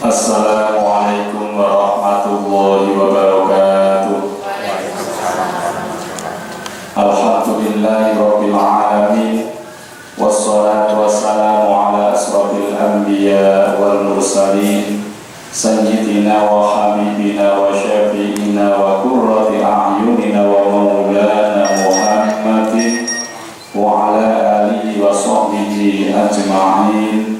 Assalamualaikum warahmatullahi wabarakatuh. Alhamdulillahi rabbil alamin. Wassalatu wassalamu ala asrafil anbiya wal mursalin, sayyidina wa habibina wa syafi'ina wa qurrati a'yunina wa maulana Muhammadin wa ala alihi wa sahbihi ajma'in.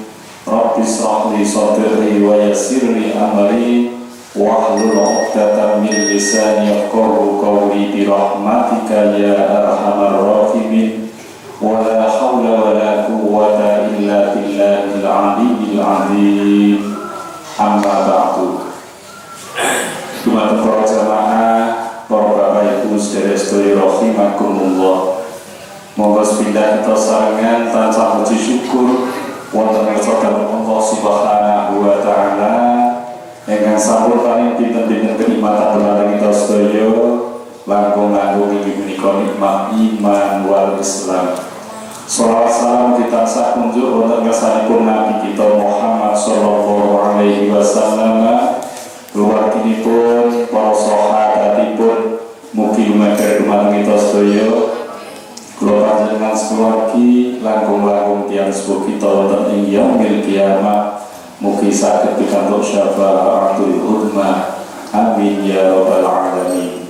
Rabbi shrah li sadri wa yassir li amri wahlul 'uqdatam min lisani yafqahu qawli bi rahmatika ya arhamar rahimin. Wa la haula wa la quwwata illa billahil 'aliyyil 'azim. Amma ba'du. Dumateng para jamaah, para bapak ibu sedherek-sedherek rahimakumullah. Monggo sepindah kita sarengan tansah puji syukur wonten kersane Allah Subhanahu wa taala ingkang sampun paring pinten-pinten kenikmatan dumateng kita sedaya langkung-langkung inggih punika nikmat iman wal Islam. Shalawat salam kita sak kunjuk wonten kersanipun Nabi kita Muhammad sallallahu alaihi wasallam, keluarginipun, para sahabatipun, mugi lumampah dumateng kita sedaya. Kula panjenengan sekeluargi langkung-langkung tiyang sepuh kita wonten ing yaumil kiamat, mugi saged pikantuk syafaatul uzma. Amin ya rabbal alamin.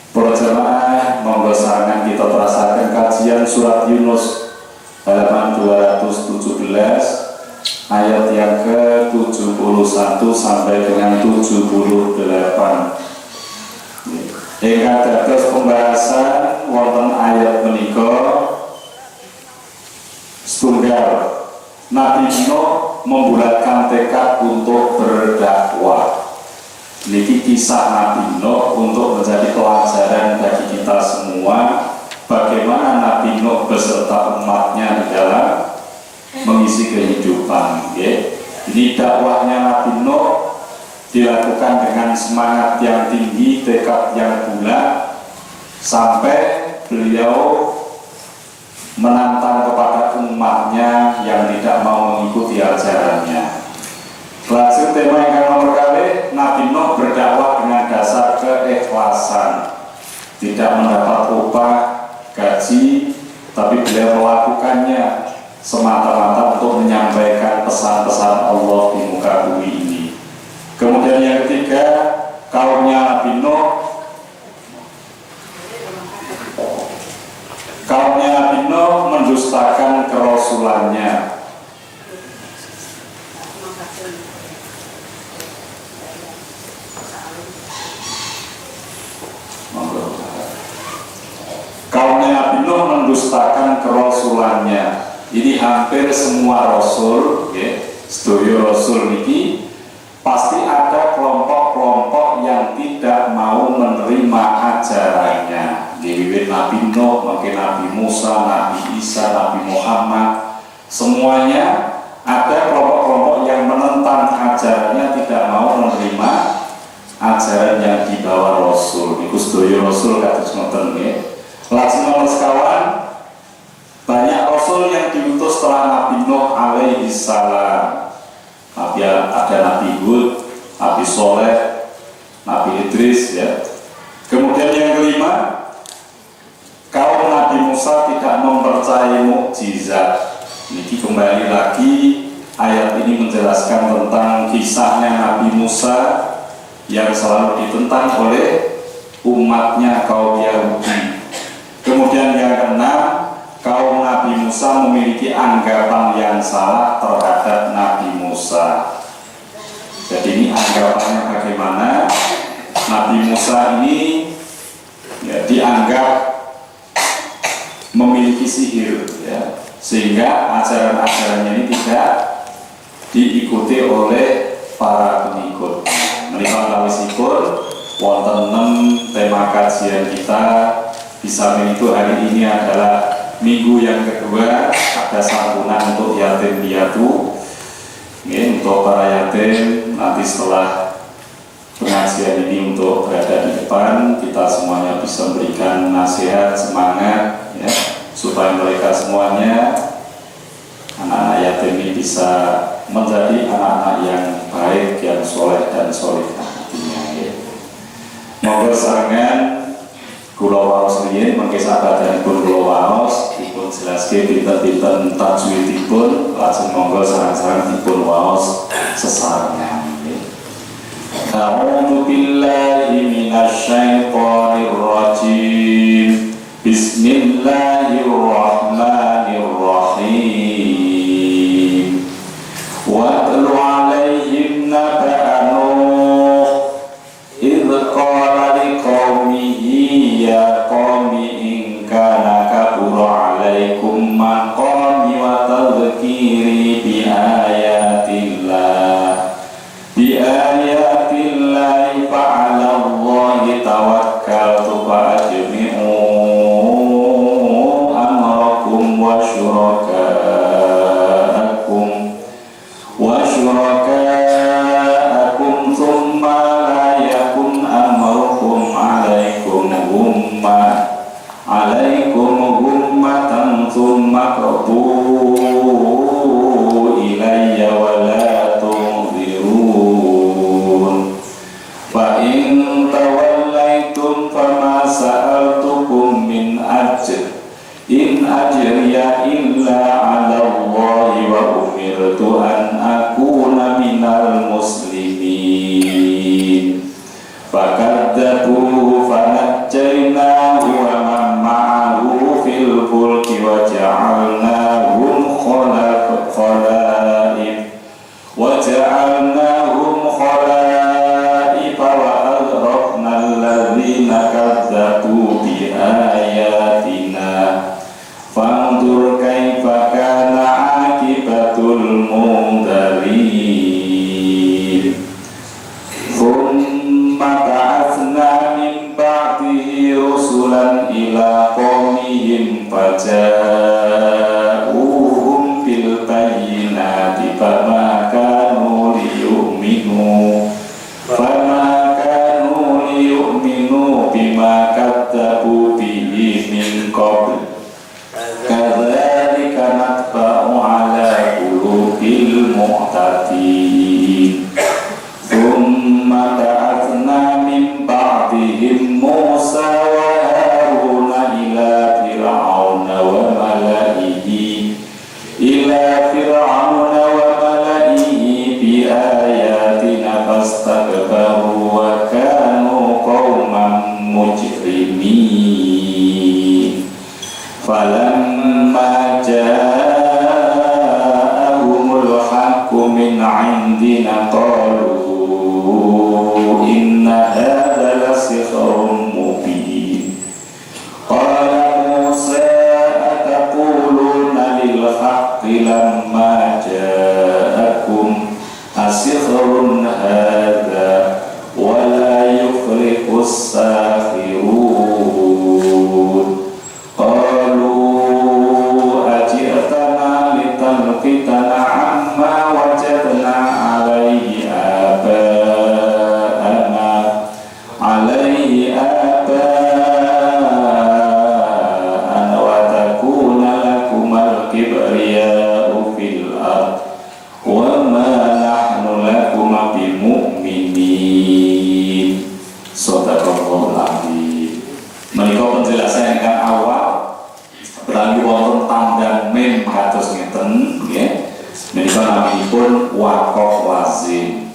Para jamaah, monggo sarangan kita terasaken kajian surat Yunus halaman 217 ayat yang ke-71 sampai dengan 78. Ingkang dados pembahasan wonten ayat menika setunggal, Nabi Nuh membulatkan tekad untuk berdakwah. Niki kisah Nabi Nuh untuk menjadi pelajaran bagi kita semua, bagaimana Nabi Nuh beserta umatnya di dalam mengisi kehidupan. Ini dakwahnya Nabi Nuh dilakukan dengan semangat yang tinggi, tekad yang bulat, sampai beliau menantang kepada umatnya yang tidak mau mengikuti ajarannya. Lanjut tema yang nomor kali, Nabi Nuh berdakwah dengan dasar keikhlasan, tidak mendapat upah, gaji, tapi beliau melakukannya semata-mata untuk menyampaikan pesan-pesan Allah di muka bumi ini. Kemudian yang ketiga, kaumnya Nabi Nuh, mendustakan kerasulannya. Kaumnya Nabi Nuh mendustakan kerasulannya. Ini hampir semua rasul, sedaya rasul niki pasti ada kelompok-kelompok yang tidak mau menerima ajarannya. Wiwit Nabi Nuh, mungkin Nabi Musa, Nabi Isa, Nabi Muhammad, semuanya ada kelompok-kelompok yang menentang ajarannya, tidak mau menerima ajaran yang dibawa Rasul. Iku sedaya Rasul kados ngoten nggih. Lajeng sekawan, banyak Rasul yang diutus setelah Nabi Nuh alaihi salam. Ada Nabi Hud, Nabi Soleh, Nabi Idris, Kemudian yang kelima, kaum Nabi Musa tidak mempercayai mukjizat. Ini kembali lagi ayat ini menjelaskan tentang kisahnya Nabi Musa yang selalu ditentang oleh umatnya kaum Yahudi. Kemudian yang keenam, kaum Nabi Musa memiliki anggapan yang salah terhadap Nabi Musa. Jadi ini anggapannya bagaimana? Nabi Musa ini dianggap memiliki sihir, sehingga ajaran-ajarannya ini tidak diikuti oleh para pengikut. Menikah tawisipun wonten 6 tema kajian kita. Di samping itu hari ini adalah minggu yang kedua, ada santunan untuk yatim piatu. Untuk para yatim, nanti setelah pengajian ini untuk berada di depan, kita semuanya bisa memberikan nasihat, semangat, supaya mereka semuanya, anak-anak yatim ini bisa menjadi anak-anak yang baik, yang soleh dan solehah ya. Monggo sarengan kula waos riyin mengke sabadanipun kula waos dipun jelaske pinten-pinten tajwidipun, lajeng monggo sareng-sareng dipun waos sesarengan. A'udzu billahi minasyaitonir rajim. Bismillahirrahmanirrahim. Watlu 'alaihim naba'a Nuh idh qala liqaumihi ya qaumi in kana kabura 'alaikum maqami wa tadhkiri bi ayatillah fa'ala Allahi tawakkaltu fa'ajmi'u amrakum wa syuraka'akum thumma la yakun amrukum 'alaikum ghummatan thumma qadu ilayya wa la tunzirun. Fa in tawallaitum fama sa'altukum min ajr in ajriya illa 'ala Allahi wa umirtu an akuna minal muslimin. Fakadzabuhu fanajjaynahu wa man ma'ahu fil fulki wa ja'alnahum khala'if wa aghraqna alladhina kadzabu bi ayatina fanzur kaifa kana akibatul mundarin. Thumma ba'atsna min ba'dihi rusulan ila qaumihim faja'uhum bil bayyinati fama kanu liyu'minu bima kadzabu bihi min qabl. Kadzalika natba'u 'ala qulubil mu'tadin. Thumma ba'atsna min ba'dihim Musa wa Haruna ila Fir'auna wa mala'ihi bi ayatina fastakbaru wa kanu qauman mujrimin. Falamma ja'ahumul haqqu min 'indina qalu inna hadha lasihrun mubin. Qala Musa ataquluna lil haqqi lamma ja'akum asykhrun hadha wa la yuflihus sakhirun. Qalu aj'altana litalqitana amma wajadna 'alaihi aba'ana wa takuna lakumal kibriya'u fil ard wa ma nahnu lakum bimu'minin. Shadaqallahul azim. Menika penjelasan ingkang awal berarti wonten tanda mem kados ngeten nggih. Menika naminipun waqaf lazim.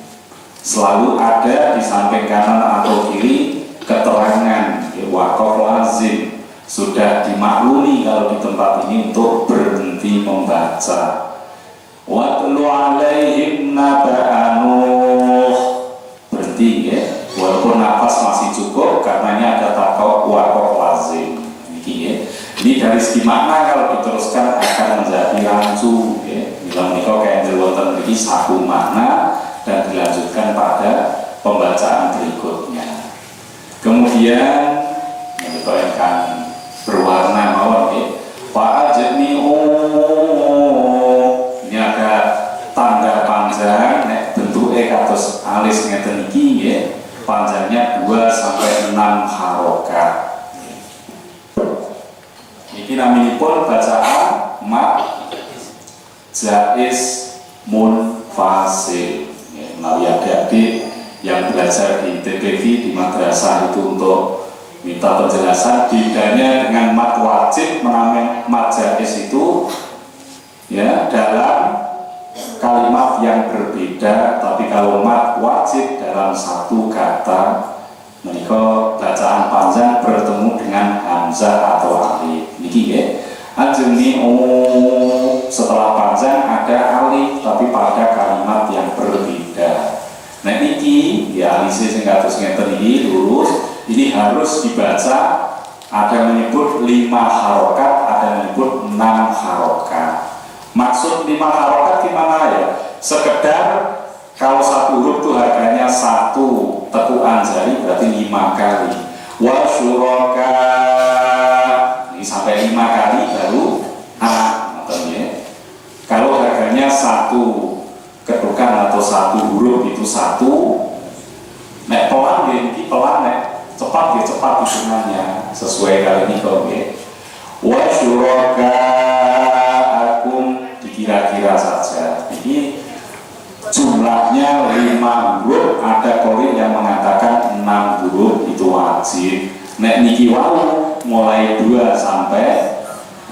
Selalu ada di samping kanan atau kiri keterangan waqaf lazim. Sudah dimaklumi kalau di tempat ini untuk berhenti membaca. Watlu 'alaihim naba'a Nuh. Berhenti ya. Walaupun nafas masih cukup karena ini ada takok waqaf lazim. Ya. Ini dari segi makna kalau diteruskan akan menjadi rancu ya. Bila menika kayak wonten iki satu makna dan dilanjutkan pada pembacaan berikutnya. Kemudian menika ingkang berwarna mawon ya. Fa'ajmi'u. Ini ada tanda panjang nek bentuke kados alis ngeten iki nggih. Panjangnya 2 sampai 6 harokat. Ini naminipun bacaan mak jaiz munfasil. Nah, belajar di TPV di madrasah itu untuk minta penjelasan bedanya dengan mat wajib menamai mat jaiz itu ya dalam kalimat yang berbeda, tapi kalau mat wajib dalam satu kata menika bacaan panjang bertemu dengan hamzah atau alif niki ya. Ajeni setelah panjang ada alif tapi pada kalimat yang berbeda. Nah niki ya alise sing kados ngeten iki lurus. Ini harus dibaca, ada menyebut 5 harokat, ada menyebut 6 harokat. Maksud 5 harokat gimana ya? Sekedar kalau satu huruf itu harganya 1 tekukan jari berarti 5 kali. Wa syuraka ini sampai 5 kali baru a. Kalau harganya 1 ketukan atau 1 huruf itu 1. Nek pelan ya, ini pelan nek cepat ya cepat hitungannya sesuai kali ini kok ya. Wa syuraka akum dikira-kira saja. Ini jumlahnya 5 huruf, ada qaul yang mengatakan 6 huruf itu wajib. Nek niki wau mulai 2 sampai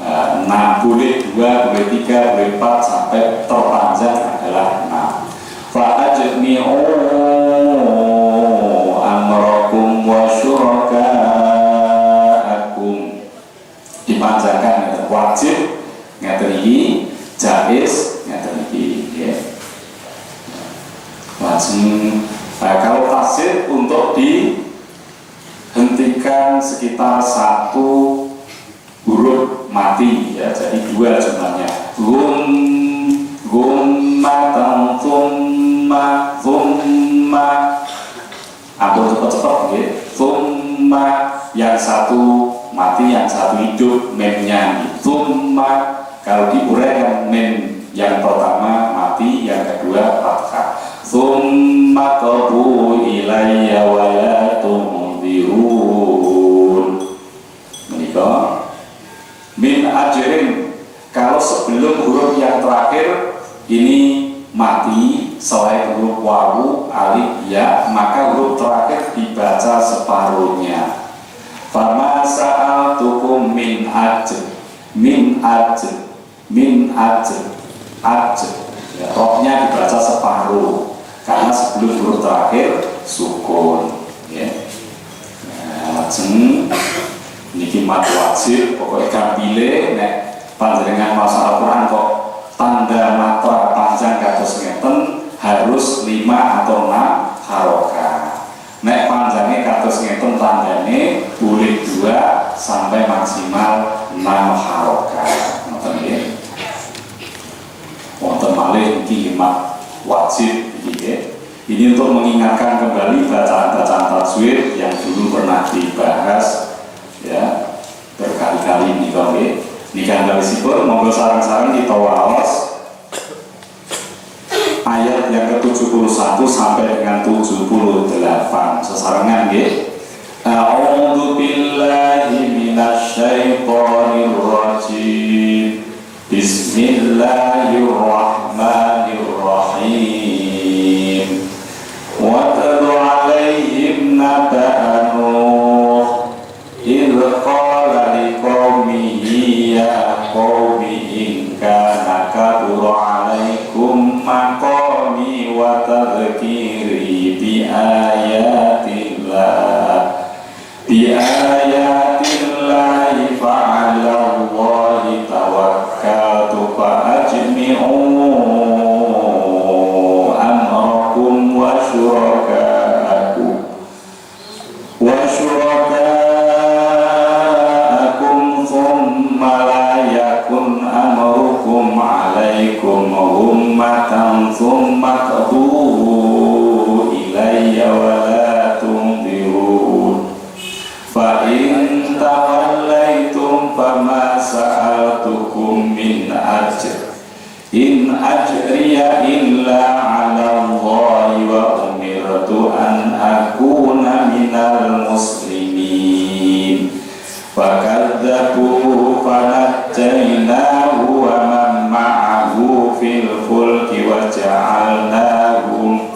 6, boleh 2, boleh 3, boleh 4 sampai terpanjang adalah 6. Fa ajmi'u amrakum wa syuraka'akum dipanjangkan wajib ngeten iki, jaiz ngeten iki ya. Langsung kalau tasdid untuk dihentikan sekitar 1 huruf mati ya, jadi 2 jumlahnya gummatan thumma atau cepat-cepat ya. Thumma yang 1 mati, yang 1 hidup, memnya thumma. Kalau diuraikan mem yang pertama mati, yang kedua fathah. Thumma qabu ilayya wa la tunzirun. Menikah min ajrin, kalau sebelum huruf yang terakhir ini mati selain huruf wawu, alif, ya, maka huruf terakhir dibaca separuhnya. Fama sa'altukum min ajr, ya, rohnya dibaca separuh karena sebelum huruf terakhir sukun ya. Nah, niki mat wajib pokoknya gambile nek panjenengan maca Al-Qur'an kok tanda matra panjang kados ngeten harus 5 atau 6 harokat. Nek panjangnya kados ngeten tandane boleh 2 sampai maksimal 6 harokat. Ngoten nggih. Wonten malih iki mat wajib iki. Ini untuk mengingatkan kembali bacaan-bacaan tajwid yang dulu pernah dibahas ya berkali-kali nih kok nggih. Nikah dari sipur, monggo sarang-sarang kita waos ayat yang ke-71 sampai dengan 78 sesarengan nggih. A'udzu billahi minasyaitonir rajim. Bismillahirrahmanirrahim. Wa tadu 'alaihim naba'a Nuh idh qala liqaumihi ya qaumi in kana kabura 'alaikum maqami wa tadhkiri bi ayatillahi fa'ala Allahi tawakkaltu fa ajmi'u amrakum wa syuraka'akum thumma la yakun amrukum 'alaikum ummatan thumma qadu ilayya wa la tunzirun. Fa in tawallaitum fama sa'altukum min ajr in ajriya illa 'ala Allahi wa umirtu an akuna minal muslimin. Fakadzabuhu fanajjaynahu wa man ma'ahu fil fulki wa ja'alnahu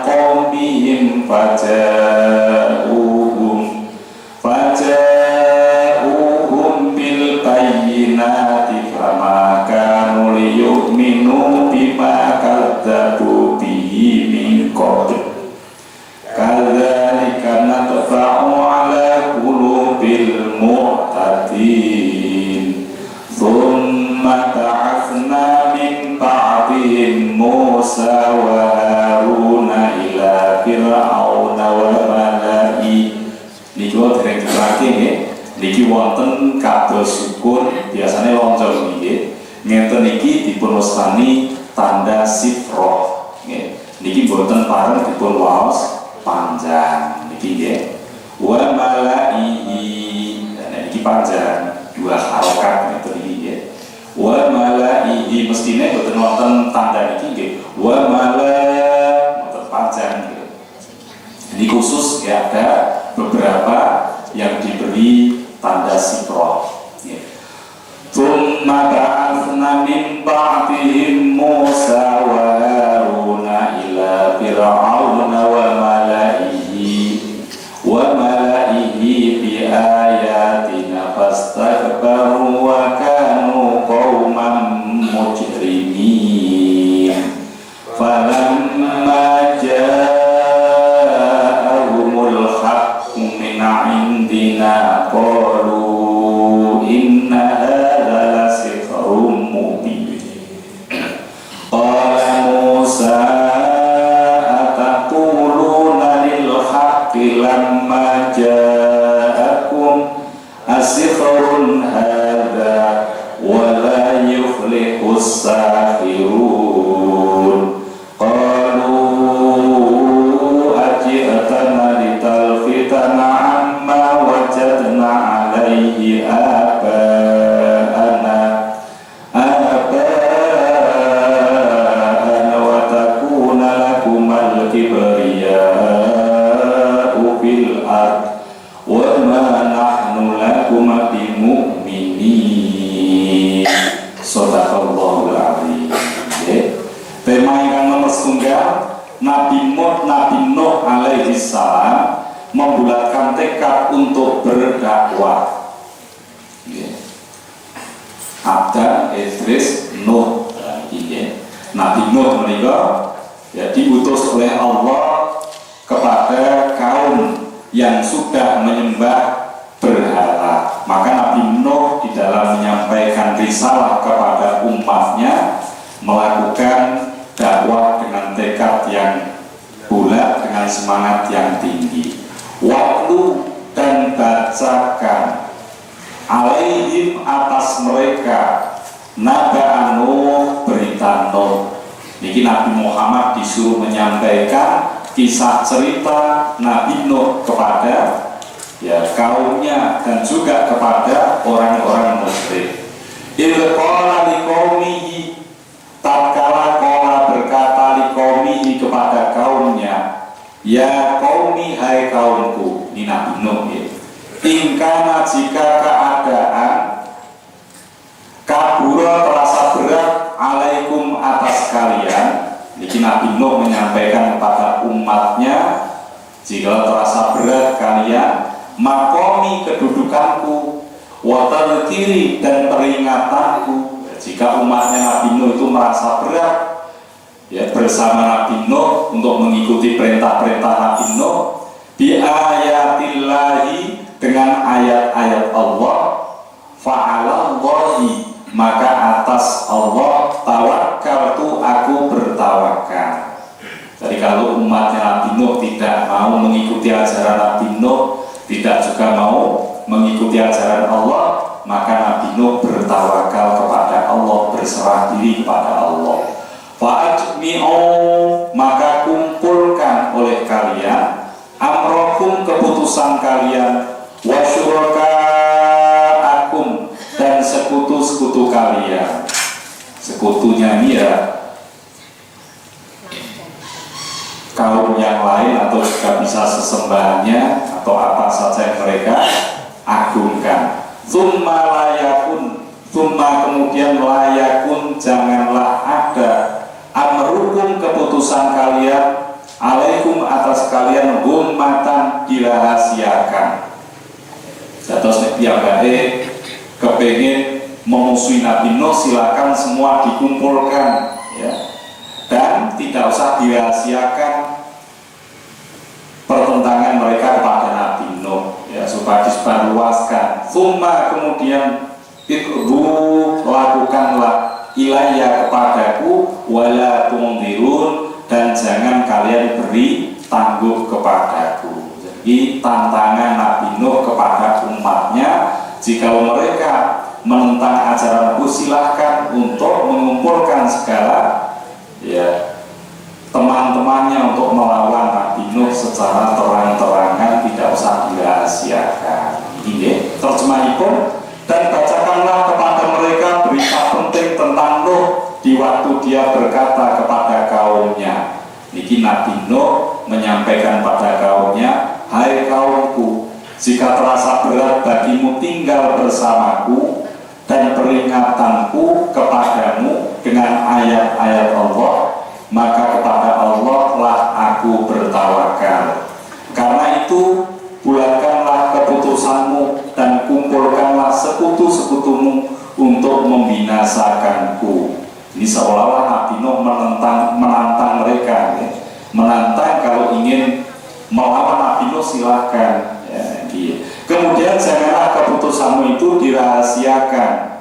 qaumihim faja'uhum bil bayyinati fama kanu liyu'minu bima kadzabu bihi min qabl kadzalika natba'u ala qulubil mu'tadin thumma ba'atsna min ba'dihim Musa wa Haruna ila fir'auna wa mala'i. Niki dereng diterangke nggih. Niki wonten kados syukur biasane loncong nggih. Ngeten niki dipun wastani tanda sifroh nggih. Niki boten pareng dipun waos panjang niki nggih. Wa mala'ihi. Nah niki panjang dua harokat ngeten niki nggih. Wa mala'ihi mestine boten wonten tanda niki nggih. Wa mala'ihi boten panjang nggih. Ini khusus ya, ada beberapa yang diberi tanda sifroh. Tsumma ba'atsna min ba'dihim Musa wa Haruna ila fir'auna wa mala'ihi bi ayatina fastakbaru wa kanu qauman mujrimin. Falamma indina qalu inna hadza lasihrun mubin. Qala Musa ataquluna lil haqqi lamma ja'akum asihrun hadza wa la yuflihus sahirun. Qalu aji'tana litalfitana wajadna alaihi aba'ana wa takuna lakumal kibriya'u fil ard wa ma nahnu lakum bimu'minin. Shadaqallahul adzim. Tema yang nomor setunggal, Nabi Nuh alaihi salam membulatkan tekad untuk berdakwah. Ada Idris Nuh, Nabi Nuh menikah, ya, diutus oleh Allah kepada kaum yang sudah menyembah berhala. Maka Nabi Nuh di dalam menyampaikan risalah kepada umatnya melakukan dakwah dengan tekad yang bulat, dengan semangat yang tinggi. Waktu dan bacakan alaihim atas mereka naba Nuh, berita Nuh. Niki Nabi Muhammad disuruh menyampaikan kisah cerita Nabi Nuh kepada ya kaumnya dan juga kepada orang-orang musyrik. Ilqala liqaumihi, tatkala qala berkata liqaumihi kepada kaumnya, ya qaumi, hai kaumku. Ini Nabi Nuh ya. Ingkana jika keadaan kabura terasa berat alaikum atas kalian. Ini Nabi Nuh menyampaikan kepada umatnya, jika terasa berat kalian, makomi kedudukanku, watal kiri dan peringatanku. Jika umatnya Nabi Nuh itu merasa berat ya bersama Nabi Nuh untuk mengikuti perintah-perintah Nabi Nuh, bi ayatillahi, dengan ayat-ayat Allah, fa'alallahi, maka atas Allah tawakkaltu, aku bertawakal. Jadi kalau umatnya Nabi Nuh tidak mau mengikuti ajaran Nabi Nuh, tidak juga mau mengikuti ajaran Allah, maka Nabi Nuh bertawakal kepada Allah, berserah diri kepada Allah. Fa'ajmi'u, maka kumpulkan oleh kalian amrokum, keputusan kalian, wa syuraka'akum, dan sekutu-sekutu kalian. Sekutunya ini ya kaum yang lain atau juga bisa sesembahannya atau apa saja yang mereka agungkan. Tsumma layakun, tsumma kemudian layakun, janganlah ada amrukum, keputusan kalian, alaikum atas kalian ummatan dirahasiakan. Terus piyambake kepengin memusuhi Nabi Nuh, silakan semua dikumpulkan ya. Dan tidak usah dirahasiakan pertentangan mereka kepada Nabi Nuh ya, supaya disebarluaskan. Summa kemudian itu lakukanlah ilayya kepadaku wala tundirun, dan jangan kalian beri tangguh kepadaku. Jadi tantangan Nabi Nuh kepada umatnya, jika mereka menentang ajaranku, silahkan untuk mengumpulkan segala ya teman-temannya untuk melawan Nabi Nuh secara terang-terangan, tidak usah dirahasiakan. Ini terjemahipun, dan bacakanlah kepada mereka berita penting tentang Nuh di waktu dia berkata kepada kaumnya. Niki Nabi Nuh menyampaikan pada kaumnya, hai kaumku, jika terasa berat bagimu tinggal bersamaku dan peringatanku kepadamu dengan ayat-ayat Allah, maka kepada Allah lah aku bertawakal. Karena itu bulatkanlah keputusanmu dan kumpulkanlah sekutu-sekutumu untuk membinasakanku. Ini seolah-olah Nabi Nuh menantang mereka ya. Menantang, kalau ingin melawan Nabi Nuh silahkan ya, gitu. Kemudian janganlah keputusanmu itu dirahasiakan,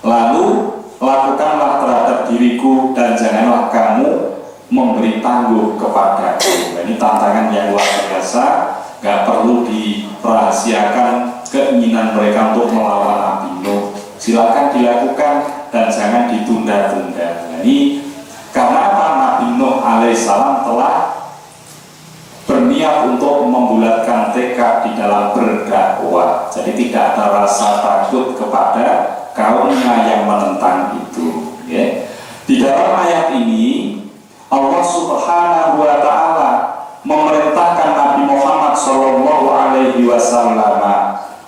lalu lakukanlah terhadap diriku, dan janganlah kamu memberi tangguh kepadaku. Ini tantangan yang luar biasa. Gak perlu dirahasiakan keinginan mereka untuk melawan Nabi Nuh, silakan dilakukan dan jangan ditunda-tunda. Nah, ini karena apa? Nabi Nuh alaihissalam telah berniat untuk membulatkan tekad di dalam berdakwah. Jadi tidak ada rasa takut kepada kaumnya yang menentang itu ya. Di dalam ayat ini Allah Subhanahu wa ta'ala memerintahkan Nabi Muhammad SAW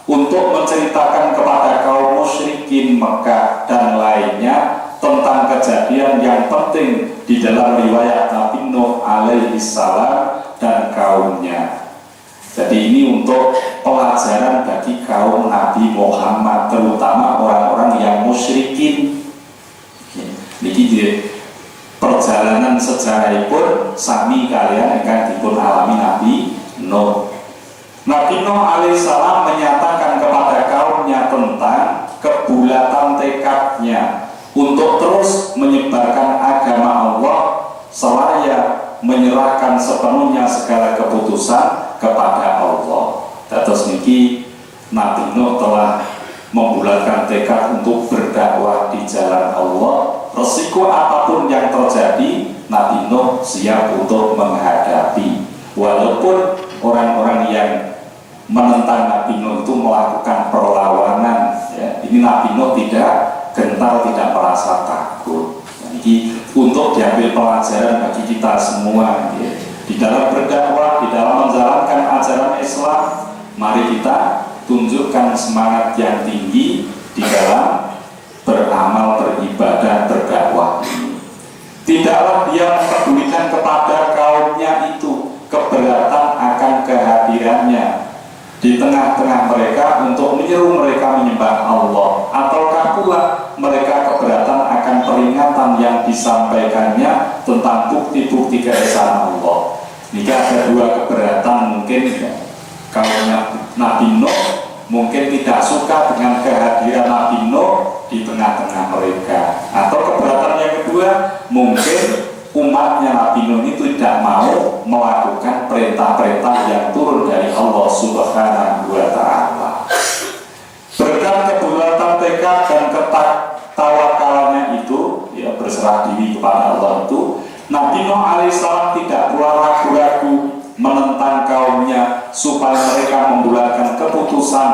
untuk menceritakan kepada kaum musyrikin Mekah dan lainnya tentang kejadian yang penting di dalam riwayat Nabi Nuh alaihissalam dan kaumnya. Jadi ini untuk pelajaran bagi kaum Nabi Muhammad, terutama orang-orang yang musyrikin. Niki perjalanan sejarahipun sami kalian akan dipun alami Nabi Nuh. Nabi Nuh alaihissalam menyatakan kepada kaumnya tentang kebulatan tekadnya untuk terus menyebarkan agama Allah seraya menyerahkan sepenuhnya segala keputusan kepada Allah. Terus niki Nabi Nuh telah membulatkan tekad untuk berdakwah di jalan Allah. Resiko apapun yang terjadi, Nabi Nuh siap untuk menghadapi. Walaupun orang-orang yang menentang Nabi Nuh itu melakukan perlawanan ya, ini Nabi Nuh tidak gentar, tidak merasa takut. Jadi untuk diambil pelajaran bagi kita semua ya. Di dalam berdakwah, di dalam menjalankan ajaran Islam, mari kita tunjukkan semangat yang tinggi di dalam beramal, beribadah, berdakwah ini. Tidaklah dia mempedulikan kepada kaumnya itu keberatan akan kehadirannya di tengah-tengah mereka untuk menyeru mereka menyembah Allah, ataukah pula mereka keberatan akan peringatan yang disampaikannya tentang bukti-bukti keesaan Allah. Jika ada dua keberatan mungkin ya. Kalau Nabi Nuh mungkin tidak suka dengan kehadiran Nabi Nuh di tengah-tengah mereka, atau keberatan yang kedua mungkin umatnya Nabi Nuh itu tidak mau melakukan perintah-perintah yang turun dari Allah Subhanahu wa ta'ala. Berkat kebulatan tekad dan ketawakalannya itu ya, berserah diri kepada Allah itu, Nabi Nuh alaihissalam tidak pula ragu-ragu menentang kaumnya supaya mereka membulatkan keputusan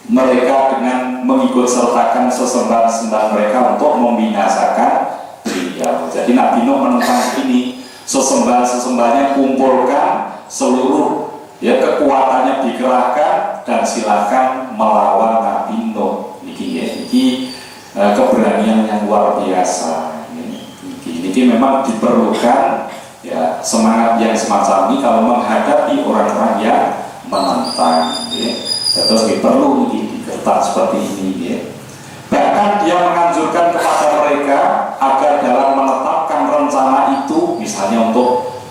mereka dengan mengikut sertakan sesembahan-sembahan mereka untuk membinasakan beliau. Jadi Nabi Nuh menentang ini, sesembahan-sesembahnya kumpulkan seluruh ya, kekuatannya dikerahkan dan silakan melawan Nabi Nuh. Niki keberanian yang luar biasa. Ini memang diperlukan ya, ya semangat yang semacam ini kalau menghadapi orang-orang yang menentang ya. Terus perlu digertak seperti ini ya. Bahkan dia menganjurkan kepada mereka agar dalam menetapkan rencana itu, misalnya untuk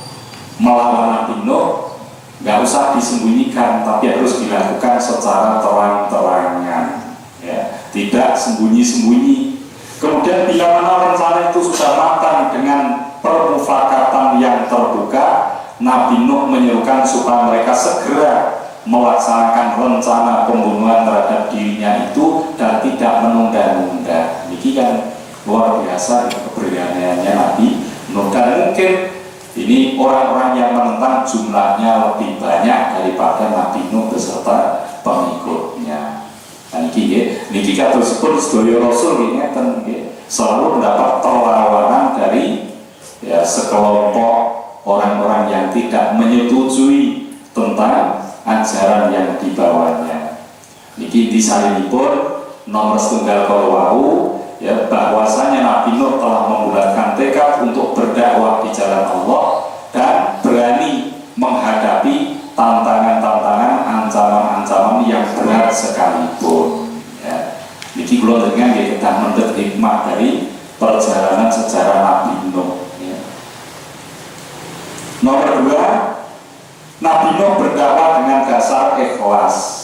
melawan Nabi Nuh, nggak usah disembunyikan, tapi harus dilakukan secara terang-terangan, ya, tidak sembunyi-sembunyi. Kemudian bila mana rencana itu sudah matang dengan permufakatan yang terbuka, Nabi Nuh menyerukan supaya mereka segera melaksanakan rencana pembunuhan terhadap dirinya itu dan tidak menunda-nunda. Ini kan luar biasa keberaniannya Nabi Nuh, dan mungkin ini orang-orang yang menentang jumlahnya lebih banyak daripada Nabi Nuh beserta pengikutnya. Dan ini tersebut sedaya Rasul ini selalu mendapat perlawanan dari ya, sekelompok orang-orang yang tidak menyetujui tentang ajaran yang dibawanya. Niki disalinipun nomor setunggal kalau ya, bahwasanya Nabi Nuh telah membulatkan tekad untuk berdakwah di jalan Allah dan berani menghadapi tantangan-tantangan, ancaman-ancaman yang berat sekalipun. Ya. Niki kula dengan kita mendapat hikmah dari perjalanan sejarah Nabi Nuh. Ya. Nomor 2, Nabi Nuh berdakwah dengan dasar ikhlas.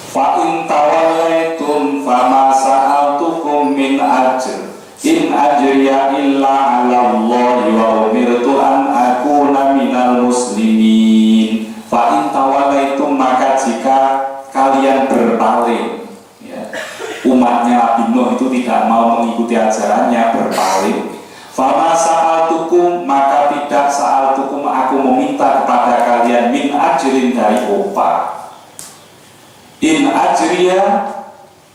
Fa in tawallaitum fama sa'altukum min ajr in ajriya illa 'ala Allah wa umirtu an akuna minal muslimin. Fa in tawallaitum, maka jika kalian berpaling, ya, umatnya Nabi Nuh itu tidak mau mengikuti ajarannya, berpaling. Fama sa'altukum, maka tidak sa'altukum, aku meminta kepada kalian min ajrin, dari upah. In ajriya,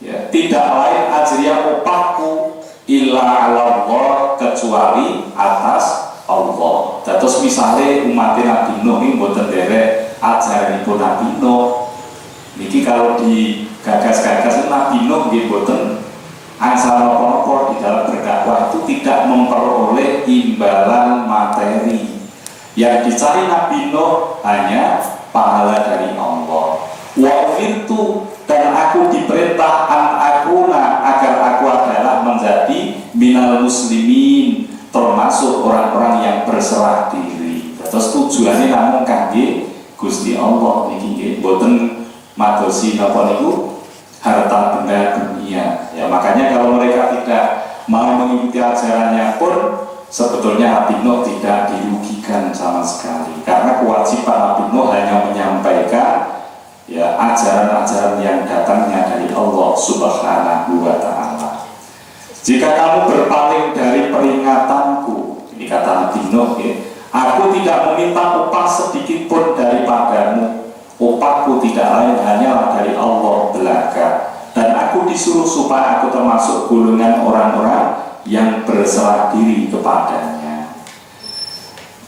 ya, tidak lain ajriya upahku illa 'ala Allah, kecuali atas Allah. Terus misalnya umat Nabi Nuh ini mboten derek ajaranipun Nabi Nuh. Niki kalau digagas-gagas Nabi Nuh nggih mboten asal apa-apa di dalam berdakwah itu tidak memperoleh imbalan materi. Yang dicari Nabi Nuh hanya pahala dari Allah. Wa umirtu, dan aku diperintah an akuna, agar aku adalah menjadi minal muslimin, termasuk orang-orang yang berserah diri. Terus tujuannya namun kangge Gusti Allah niki nggih boten madosi napa niku harta benda dunia. Ya, makanya kalau mereka tidak mau mengikuti ajarannya pun sebetulnya Nabi Nuh tidak dirugikan sama sekali, karena kewajiban Nabi Nuh hanya menyampaikan ya ajaran-ajaran yang datangnya dari Allah Subhanahu wa Ta'ala. Jika kamu berpaling dari peringatanku, ini kata Nabi Nuh, ya, aku tidak meminta upah sedikit pun daripadamu. Upahku tidak lain hanyalah dari Allah belaka, dan aku disuruh supaya aku termasuk golongan orang-orang yang berserah diri kepadanya.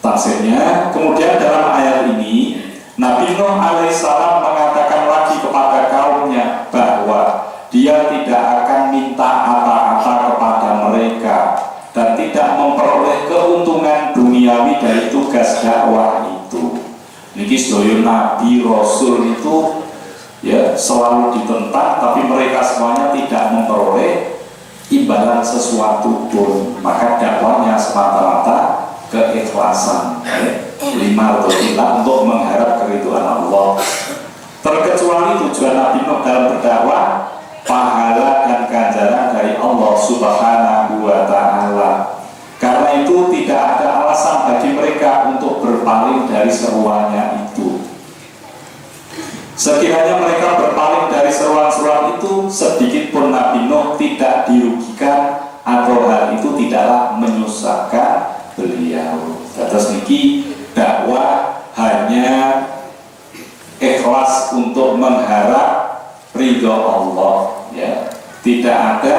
Tafsirnya, kemudian dalam ayat ini Nabi Nuh alaihissalam mengatakan lagi kepada kaumnya bahwa dia tidak akan minta apa-apa kepada mereka dan tidak memperoleh keuntungan duniawi dari tugas dakwah itu. Niki sedaya Nabi Rasul itu ya selalu ditentang, tapi mereka semuanya tidak memperoleh imbalan sesuatu pun. Maka dakwahnya semata-mata keikhlasan, ya. 5 atau tidak untuk mengharap keridhaan Allah. Terkecuali tujuan Nabi Nuh dalam berdakwah, pahala dan ganjaran dari Allah Subhanahu wa Ta'ala. Karena itu tidak ada alasan bagi mereka untuk berpaling dari seruannya itu. Sekiranya mereka berpaling dari seruan-seruan itu, sedikit pun Nabi Nuh tidak dirugikan atau hal itu tidaklah menyusahkan beliau. Terus niki dakwah hanya ikhlas untuk mengharap ridho Allah, ya. Tidak ada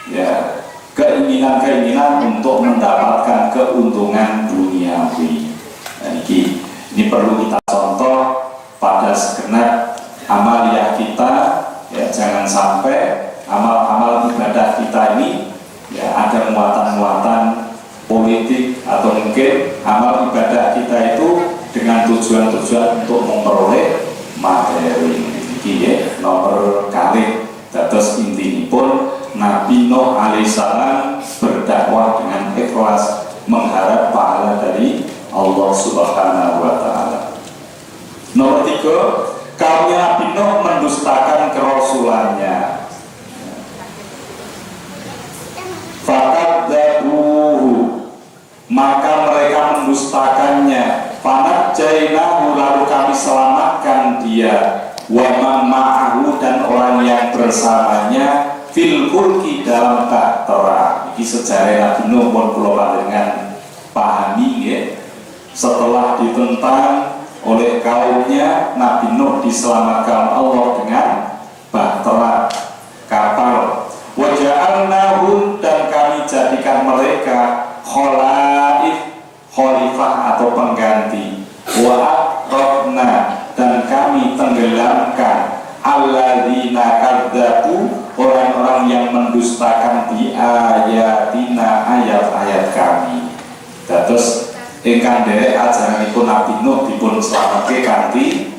ya keinginan-keinginan untuk mendapatkan keuntungan duniawi. Nah, ini perlu kita contoh pada segenap amaliyah kita, ya. Jangan sampai amal-amal ibadah kita ini ya ada muatan-muatan politik Allah Subhanahu wa Ta'ala. Nomor 3, kaumnya Nabi Nuh mendustakan kerasulannya. Fakadzabuhu, maka mereka mendustakannya. Fanajjainahu, lalu kami selamatkan dia, wa man ma'ahu, dan orang yang bersamanya, fil fulki, dalam bahtera. Ini sejarah Nabi Nuh pun kula panjenengan pahami ya. Setelah ditentang oleh kaumnya, Nabi Nuh diselamatkan Allah dengan bahtera, kapal. Wa ja'alnahum, dan kami jadikan mereka khalaif, khalifah atau pengganti. Wa aqrabna, dan kami tenggelamkan alladzina kadzabu, orang-orang yang mendustakan di ayatina, ayat-ayat kami. Terus ingkang derek ajaranipun Nabi Nuh dipun slametke kanthi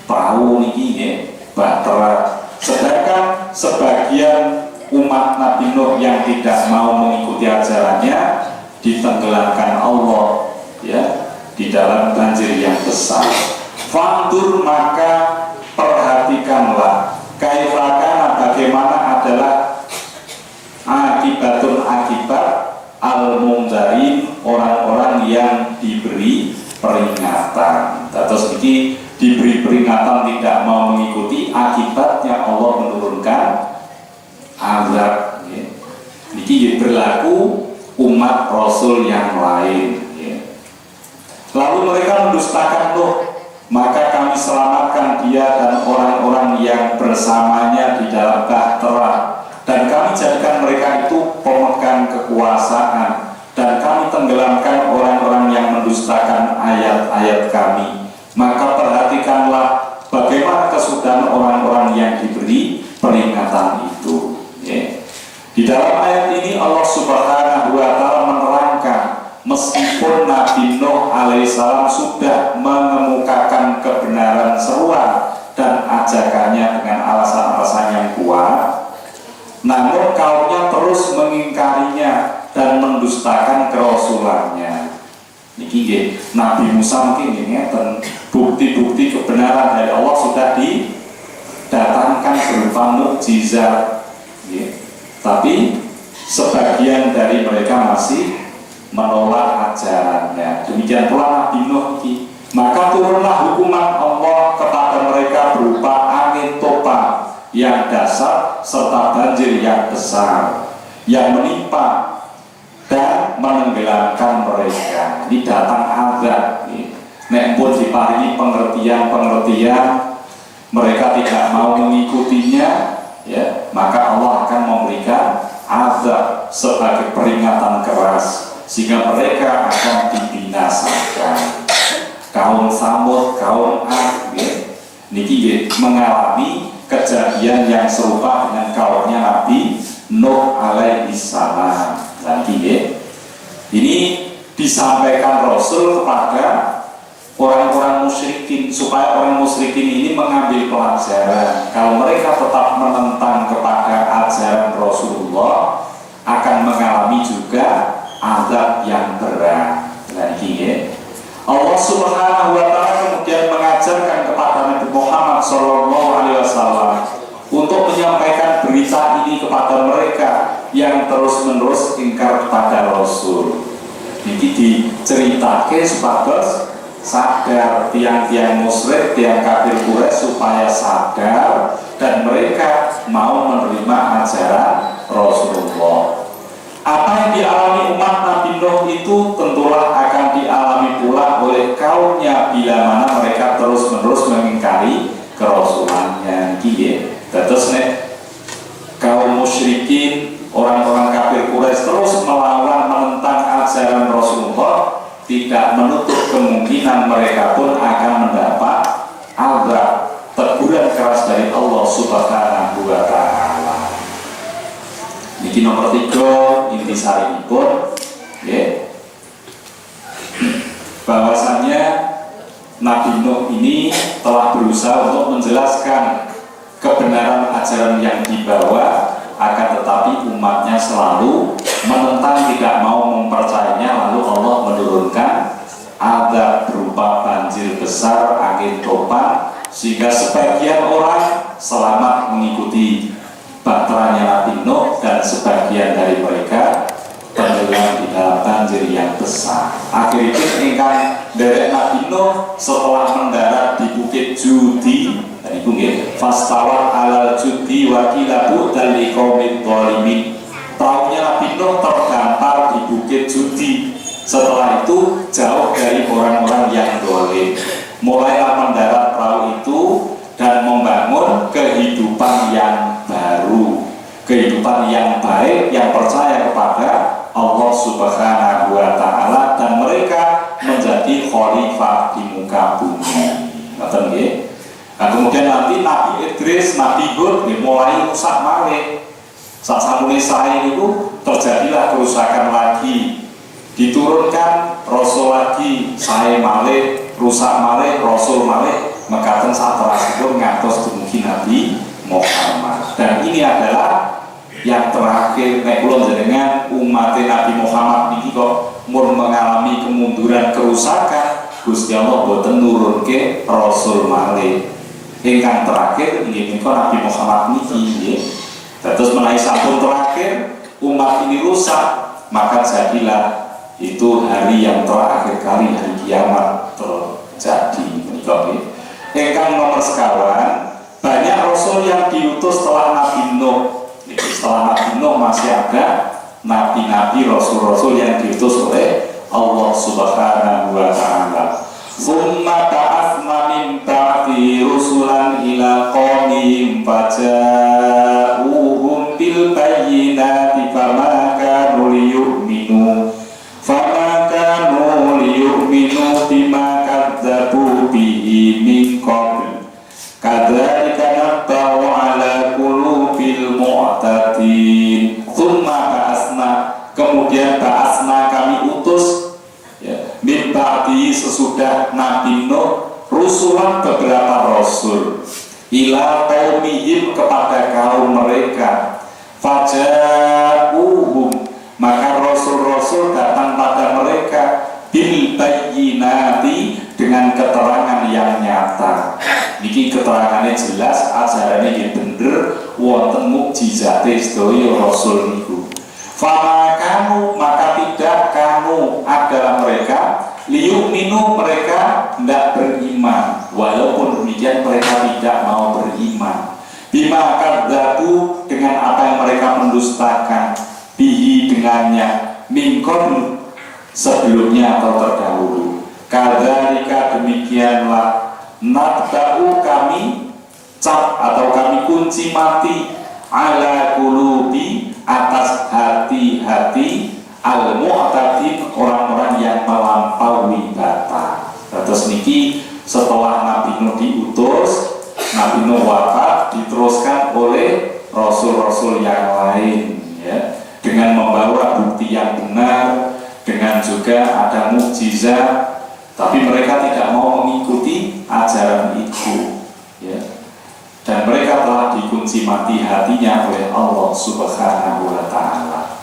perahu niki nggih, bahtera. Sedangkan sebagian umat Nabi Nuh yang tidak mau mengikuti ajarannya ditenggelamkan Allah ya di dalam banjir yang besar. Fandur, maka perhatikanlah, kaifakana, bagaimana adalah akibatun, akibat al-mundarin, orang-orang yang diberi peringatan. Terus ini diberi peringatan tidak mau mengikuti, akibatnya Allah menurunkan azab ya. Ini berlaku umat Rasul yang lain ya. Lalu mereka mendustakan Nuh, maka kami selamatkan dia dan orang-orang yang bersamanya di dalam bahtera, dan kami jadikan mereka itu pemegang kekuasaan, dan kami tenggelamkan orang-orang yang mendustakan ayat-ayat kami. Maka perhatikanlah bagaimana kesudahan orang-orang yang diberi peringatan itu ya. Di dalam ayat ini Allah Subhanahu wa Ta'ala menerangkan, meskipun Nabi Nuh alaihissalam sudah mengemukakan kebenaran seruan dan ajakannya dengan alasan-alasan yang kuat, namun kaumnya terus mengingkarinya dan mendustakan kerasulannya. Niki Nabi Musa mungkin ngeten, bukti-bukti kebenaran dari Allah sudah didatangkan berupa mukjizat, tapi sebagian dari mereka masih menolak ajarannya. Demikian pula Nabi Nuh. Maka turunlah hukuman Allah kepada mereka berupa angin topan yang dahsyat serta banjir yang besar yang menimpa dan menenggelamkan mereka. Ini datang azab. Nek pun diparingi pengertian mereka tidak mau mengikutinya ya, maka Allah akan memberikan azab sebagai peringatan keras sehingga mereka akan dibinasakan. Kaum Samud, kaum Ad niki mengalami kejadian yang serupa dengan kaumnya Nabi Nuh alaihissalam. Ini disampaikan Rasul kepada orang-orang musyrikin supaya orang musyrikin ini mengambil pelajaran. Kalau mereka tetap menentang kepada ajaran Rasulullah, akan mengalami juga azab yang berat. Allah Subhanahu wa Ta'ala kemudian mengajarkan kepada Nabi Muhammad SAW untuk menyampaikan berita ini kepada mereka yang terus-menerus ingkar kepada Rasul. Ini diceritake supados sadar tiang-tiang musyrik, tiang kafir Quraisy supaya sadar dan mereka mau menerima ajaran Rasulullah. Apa yang dialami umat Nabi Nuh itu tentulah akan dialami pula oleh kaumnya bila mana mereka terus-menerus mengingkari kerasulannya. Terus kaum musyrikin, orang-orang kafir Quraisy terus melawan menentang ajaran Rasulullah, tidak menutup kemungkinan mereka pun akan mendapat azab, teguran keras dari Allah Subhanahu wa Ta'ala. Ini nomor 3 intisari pun ya, bahwasannya Nabi Nuh ini telah berusaha untuk menjelaskan kebenaran ajaran yang dibawa, akan tetapi umatnya selalu menentang, tidak mau mempercayainya, lalu Allah menurunkan sehingga sebagian orang selamat mengikuti baterainya Nabi Nuh dan sebagian dari mereka tenggelam di dalam banjir yang besar. Akhirnya ingkang derek Nabi Nuh setelah mendarat di Bukit Judi, tadi bukit fastawat alal Judi wakilabu dan liqaumid dhalimin. Perahunya Nabi Nuh terdampar di Bukit Judi. Setelah itu jauh dari orang-orang yang dolim. Mulailah mendarat perahu itu dan membangun kehidupan yang baru, kehidupan yang baik, yang percaya kepada Allah Subhanahu wa Ta'ala, dan mereka menjadi khalifah di muka bumi. Ngoten nggih. Nah, kemudian nanti Nabi Idris, Nabi Hud mulai rusak malih. Sasamune sae itu terjadilah kerusakan lagi. Diturunkan Rasul lagi, sae malih, rusak malih, Rasul malih, mekaten saterasipun ngantos dumugi Nabi Muhammad. Dan ini adalah yang terakhir nek kula jenengan umat Nabi Muhammad niki kok mun mengalami kemunduran kerusakan, Gusti Allah boten nurunke Rasul malih. Ingkang terakhir inggih menika Nabi Muhammad niki nggih. Terus menawi sampun terakhir umat ini rusak, maka jadilah itu hari yang terakhir kali, hari kiamat terjadi menika nggih. Ingkang nomor sekawan, banyak rasul yang diutus setelah Nabi Nuh. Setelah Nabi Nuh masih ada nabi-nabi, rasul-rasul yang diutus oleh Allah Subhanahu wa Ta'ala. Tsumma ba'atsna min ba'di rusulan ila qaumihim faja'uhum bil bayyinati fama kanu liyu'minu bima kadzabu bihi min qabl kadzalika natta'u ala qulubil mu'tadin. Tsumma ba'atsna, kemudian ba'atsna kami utus ya, min ba'di sesudah Nabi Nuh rusulan beberapa rasul ila qaumihim kepada kaum mereka. Faja'uhum, maka rasul-rasul datang pada mereka bil bayyinati, dengan keterangan yang nyata. Niki keterangannya jelas, ajarannya yang bener, wonten mukjizate sedaya rasul niku. Fama kamu, maka tidak kamu adalah mereka liyu'minu, mereka tidak beriman. Walaupun demikian mereka tidak mau beriman. Bima kadzabu, dengan apa yang mereka mendustakan, bihi dengannya, min qabl sebelumnya atau terdahulu. Kadzalika, demikianlah, natba'u kami cap atau kami kunci mati ala qulubi, atas hati-hati al-mu'tadin, orang-orang yang melampaui batas. Terus niki setelah Nabi Nuh diutus, Nabi Nuh wafat, diteruskan oleh rasul-rasul yang lain ya, dengan membawa bukti yang benar, dengan juga ada mukjizat, tapi mereka tidak mau mengikuti ajaran itu ya. Dan mereka telah dikunci mati hatinya oleh Allah Subhanahu wa Ta'ala.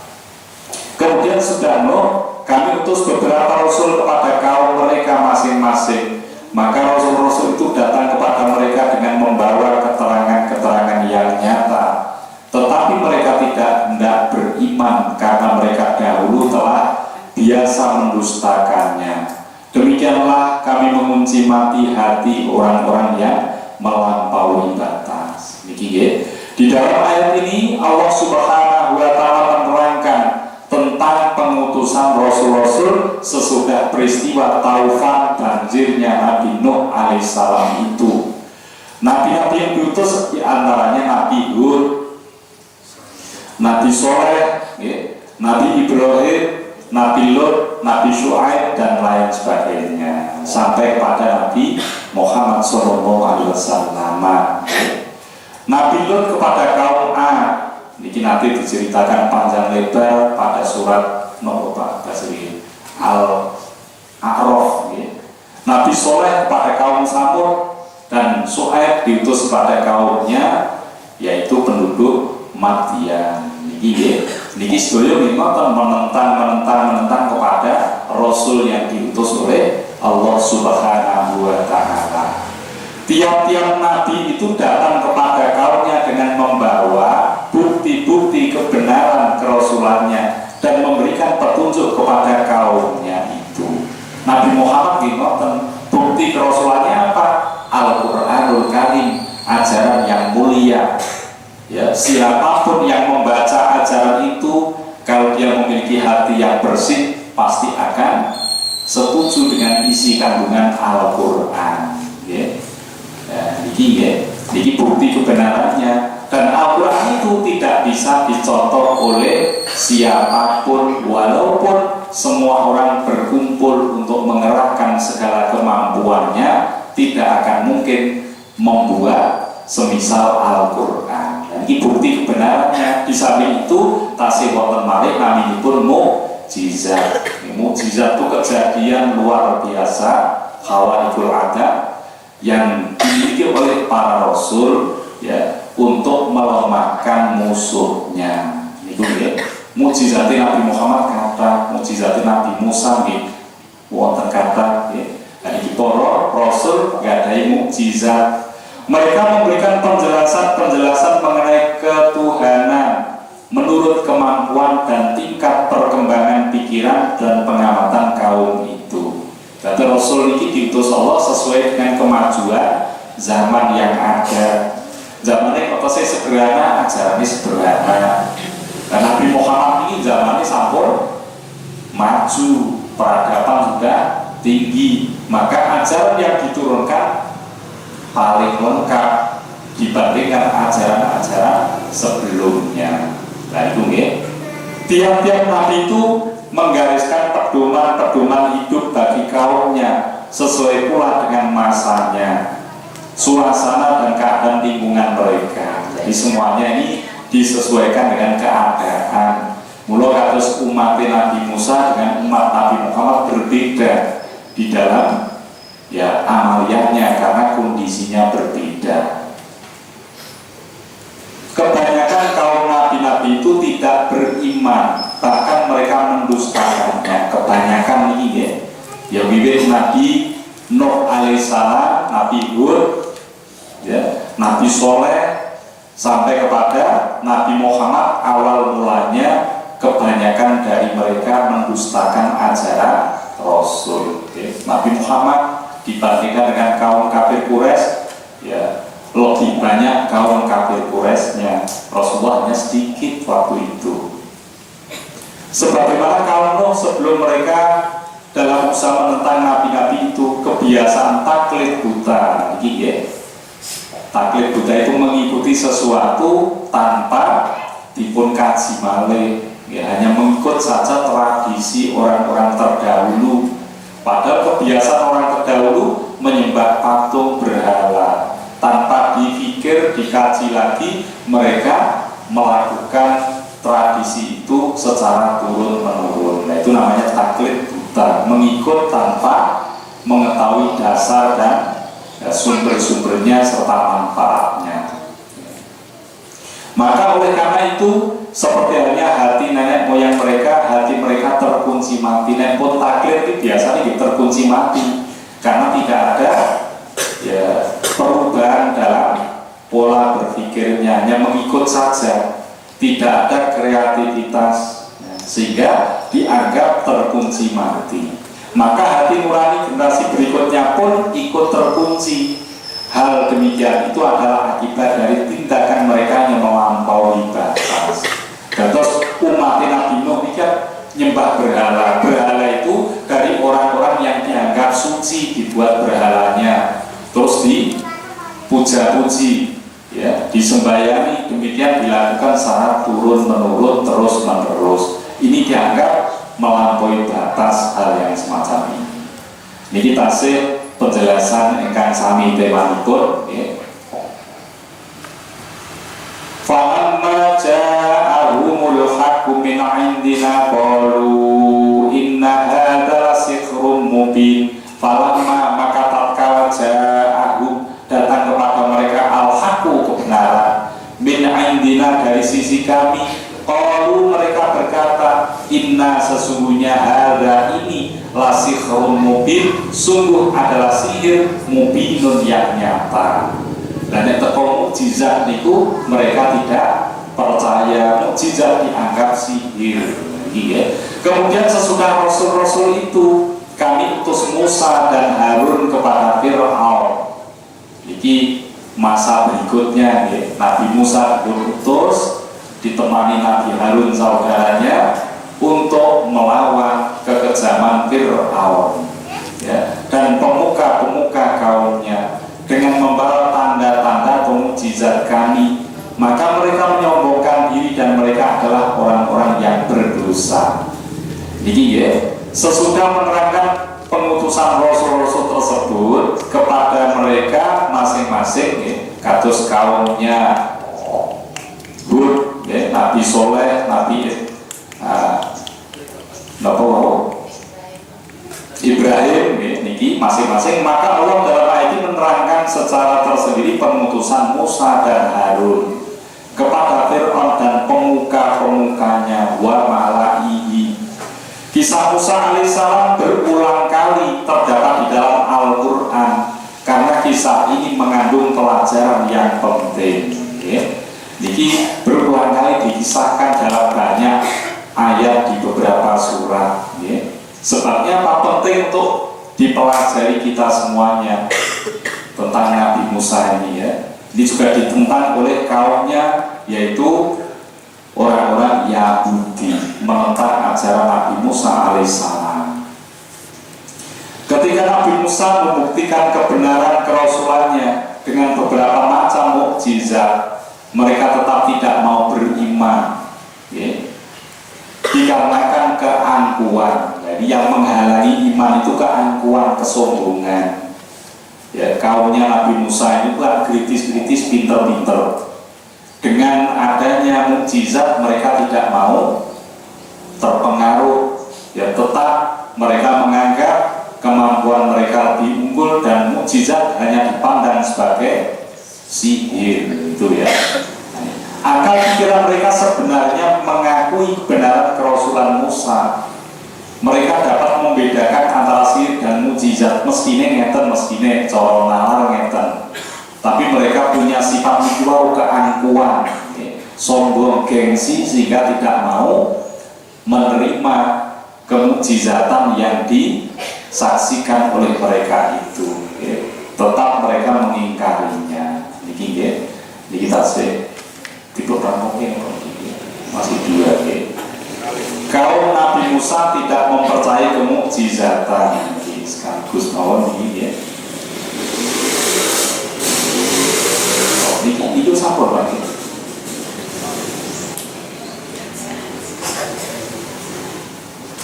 Kemudian sudah Nuh, kami utus beberapa rasul kepada kaum mereka masing-masing. Maka rasul-rasul itu datang kepada mereka dengan membawa keterangan-keterangan yang nyata. Tetapi mereka tidak hendak beriman karena mereka dahulu telah biasa mendustakannya. Demikianlah kami mengunci mati hati orang-orang yang melampaui batas. Niki nggih. Di dalam ayat ini Allah Subhanahu wa Ta'ala menerangkan tentang pengutusan rasul-rasul sesudah peristiwa taufan banjirnya Nabi Nuh alaihissalam itu. Nabi-nabi yang diutus diantaranya Nabi Hud, Nabi Soleh, Nabi Ibrahim, Nabi Lut, Nabi Syuaib, dan lain sebagainya, sampai pada Nabi Muhammad SAW. Nabi Lut kepada kaum Ad, ini nanti diceritakan panjang lebar pada surat Al-A'raf. Nabi Soleh kepada kaum Samud, dan Syuaib diutus kepada kaumnya, yaitu penduduk Madian. Niki sedaya memang menentang kepada Rasul yang diutus oleh Allah Subhanahu wa Ta'ala. Tiap-tiap nabi itu datang kepada kaumnya dengan membawa bukti-bukti kebenaran kerasulannya dan memberikan petunjuk kepada kaumnya itu. Nabi Muhammad ngoten, bukti kerasulannya apa? Al-Qur'anul Karim, ajaran yang mulia. Ya, siapapun yang membaca ajaran itu, kalau dia memiliki hati yang bersih, pasti akan setuju dengan isi kandungan Al-Qur'an. Ya. Ini bukti kebenarannya. Dan Al-Quran itu tidak bisa dicontoh oleh siapapun, walaupun semua orang berkumpul untuk mengerahkan segala kemampuannya, tidak akan mungkin membuat semisal Al-Quran. Dan ini bukti kebenarannya. Di samping itu tasih wonten malih naminipun mukjizat. Mukjizat itu kejadian luar biasa, khawarikul adat yang dimiliki oleh para rasul, ya, untuk melemahkan musuhnya. Itu ya. Mukjizat Nabi Muhammad kata, mukjizat Nabi Musa nggih wonten kata, ya. Dan iki para rasul gadhahi mukjizat. Mereka memberikan penjelasan mengenai ketuhanan menurut kemampuan dan tingkat perkembangan pikiran dan pengamatan kaum itu. Jadi Rasul ini diutus Allah sesuai dengan kemajuan zaman yang ada. Zamannya kota saya sederhana, ajarannya sederhana. Dan Nabi Muhammad ini zamannya sampun maju, peradaban sudah tinggi. Maka ajaran yang diturunkan paling lengkap dibandingkan ajaran-ajaran sebelumnya. Nah itu ya. Tiap-tiap Nabi itu menggariskan pedoman-pedoman hidup bagi kaumnya sesuai pula dengan masanya, suasana dan keadaan lingkungan mereka. Jadi semuanya ini disesuaikan dengan keadaan. Mula kados umat Nabi Musa dengan umat Nabi Muhammad berbeda di dalam ya amaliyahnya karena kondisinya berbeda. Kebanyakan kaum nabi-nabi itu tidak beriman, bahkan mereka mendustakannya. Kebanyakan ini ya wiwit Nabi Nuh alaihissalam, Nabi Hud, ya, Nabi Soleh sampai kepada Nabi Muhammad, awal mulanya kebanyakan dari mereka mendustakan ajaran Rasul. Ya. Nabi Muhammad dibandingkan dengan kaum kafir Quraisy, ya, lebih banyak kaum kafir Quraisynya. Rasulullah hanya sedikit waktu itu. Sebagaimana kaum Nuh sebelum mereka dalam usaha menentang nabi-nabi itu kebiasaan taklid buta. Ya. Taklid buta itu mengikuti sesuatu tanpa dipun kaji malih, ya, hanya mengikut saja tradisi orang-orang terdahulu. Padahal kebiasaan orang terdahulu menyembah patung berhala. Tanpa dipikir, dikaji lagi, mereka melakukan tradisi itu secara turun-menurun. Nah, itu namanya taklid buta, mengikut tanpa mengetahui dasar dan sumber-sumbernya serta manfaatnya. Maka oleh karena itu, seperti halnya hati nenek moyang mereka, hati mereka terkunci mati. Nek pun taklid itu biasanya terkunci mati karena tidak ada ya perubahan dalam pola berpikirnya, hanya mengikut saja, tidak ada kreativitas, sehingga dianggap terkunci mati. Maka hati nurani generasi berikutnya pun ikut terkunci. Hal demikian itu adalah akibat dari tindakan mereka yang melampaui batas. Dan terus umat Nabi Nuh ini nyembah berhala. Berhala itu dari orang-orang yang dianggap suci dibuat berhalanya, terus dipuja-puji, ya, disembayangi. Demikian dilakukan secara turun-menurun, terus-menerus. Ini dianggap melampaui batas hal yang semacam ini. Ini kita sih penjelasan ingkang sami temanipun, ya. Falamma ja'ahumul haqqu min 'indina qalu inna hadzal sihrun mubin. Falamma maka tatkala ja'ahum datang kepada mereka al-haqqu kebenaran min 'indina dari sisi kami, qalu mereka berkata inna sesungguhnya hadza ini la sihrun mubin, sungguh adalah sihir mubinun yang nyata. Dan yang teko mukjizat niku mereka tidak percaya, mukjizat dianggap sihir. Iya. Kemudian sesudah rasul-rasul itu kami utus Musa dan Harun kepada Fir'aun. Iki masa berikutnya ya. Nabi Musa diutus ditemani Nabi Harun saudaranya untuk melawan kekejaman Fir'aun ya. Dan pemuka-pemuka kaumnya dengan membawa tanda-tanda mukjizat kami, maka mereka menyombongkan diri dan mereka adalah orang-orang yang berdosa. Jadi ya, sesudah menerangkan pengutusan rasul-rasul tersebut kepada mereka masing-masing ya, kados kaumnya Hud ya, Nabi Soleh, Nabi Ibrahim ya, niki masing-masing, maka Allah dalam ayat ini menerangkan secara tersendiri pengutusan Musa dan Harun kepada Fir'aun dan pemuka-pemukanya wa mala'ihi. Kisah Musa alaihissalam berulang kali terdapat di dalam Al-Quran karena kisah ini mengandung pelajaran yang penting ya. Niki berulang kali dikisahkan dalam banyak ayat di beberapa surat ya. Sebabnya apa? Penting untuk dipelajari kita semuanya tentang Nabi Musa ini ya. Ini juga ditentang oleh kaumnya, yaitu orang-orang Yahudi menentang ajaran Nabi Musa alaihissalam. Ketika Nabi Musa membuktikan kebenaran kerasulannya dengan beberapa macam mukjizat, mereka tetap tidak mau beriman ya. Dikarenakan keangkuhan. Jadi yang menghalangi iman itu keangkuhan, kesombongan ya. Kaumnya Nabi Musa itu kan kritis-kritis, pinter-pinter. Dengan adanya mukjizat mereka tidak mau terpengaruh ya, tetap mereka menganggap kemampuan mereka lebih unggul dan mukjizat hanya dipandang sebagai sihir itu ya. Akal pikiran mereka sebenarnya mengakui kebenaran kerasulan Musa. Mereka dapat membedakan antara sihir dan mukjizat. Mestine ngeten, mestine cara nalar ngeten. Tapi mereka punya sifat mikro keangkuhan, sombong, gengsi, sehingga tidak mau menerima kemukjizatan yang disaksikan oleh mereka itu. Tetap mereka mengingkarinya. Ini kita sih tipe mungkin masih dua. Kaum Nabi Musa tidak mempercayai kemukjizatan. Sekaligus mawon ini ya. Itu sampur lagi.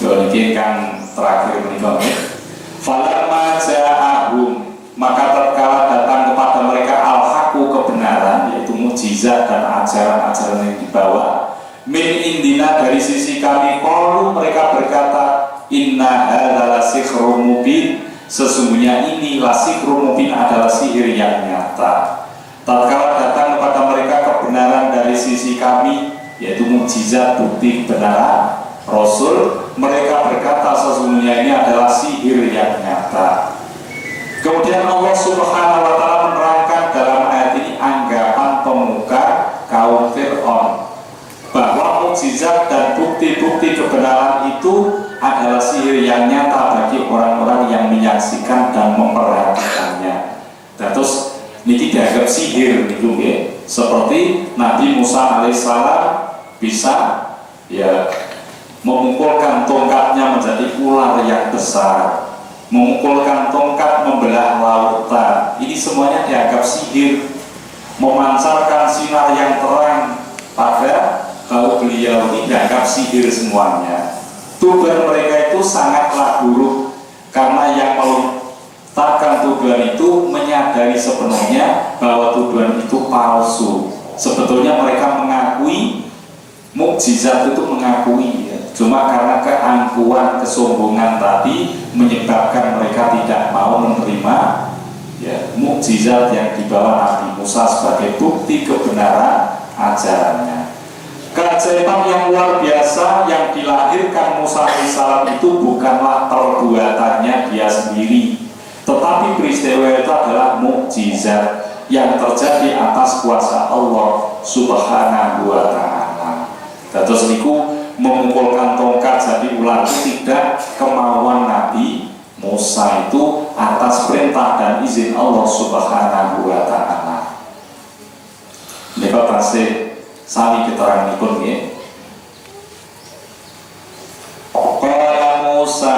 Jadi kan terakhir menikah. Falamma ja'ahum, maka tatkala datang kepada mereka al-haqqu kebenaran, yaitu mukjizat dan ajaran-ajaran yang dibawa min indina dari sisi kami, qalu mereka berkata inna hadzal sihrun mubin, sesungguhnya ini sihrun mubin adalah sihir yang nyata. Tatkala datang kepada mereka kebenaran dari sisi kami, yaitu mukjizat, bukti kebenaran Rasul, mereka berkata sesungguhnya ini adalah sihir yang nyata. Kemudian Allah Subhanahu wa Ta'ala menerangkan dalam ayat ini anggapan pemuka kaum Fir'aun bahwa mukjizat dan bukti-bukti kebenaran itu adalah sihir yang nyata bagi orang-orang yang menyaksikan dan memperhatikannya. Dan terus niki dianggap sihir gitu ya. Seperti Nabi Musa alaihissalam bisa ya memukulkan tongkatnya menjadi ular yang besar, memukulkan tongkat membelah lautan. Ini semuanya dianggap sihir, memancarkan sinar yang terang pada kalau beliau ini dianggap sihir semuanya. Tuduhan mereka itu sangatlah buruk karena yang melontarkan tuduhan itu menyadari sepenuhnya bahwa tuduhan itu palsu. Sebetulnya mereka mengakui mukjizat itu, mengakui ya. Cuma karena keangkuhan, kesombongan tadi menyebabkan mereka tidak mau menerima ya, mukjizat yang dibawa Nabi Musa sebagai bukti kebenaran ajarannya. Keajaiban yang luar biasa yang dilahirkan Musa alaihissalam itu bukanlah perbuatannya dia sendiri, tetapi peristiwa itu adalah mukjizat yang terjadi atas kuasa Allah Subhanahu wa Ta'ala. Terus niku mengumpulkan tongkat jadi ular itu tidak kemauan Nabi Musa, itu atas perintah dan izin Allah Subhanahu wa Ta'ala. Mereka pasti sami keterangan pun ya. Qala Musa,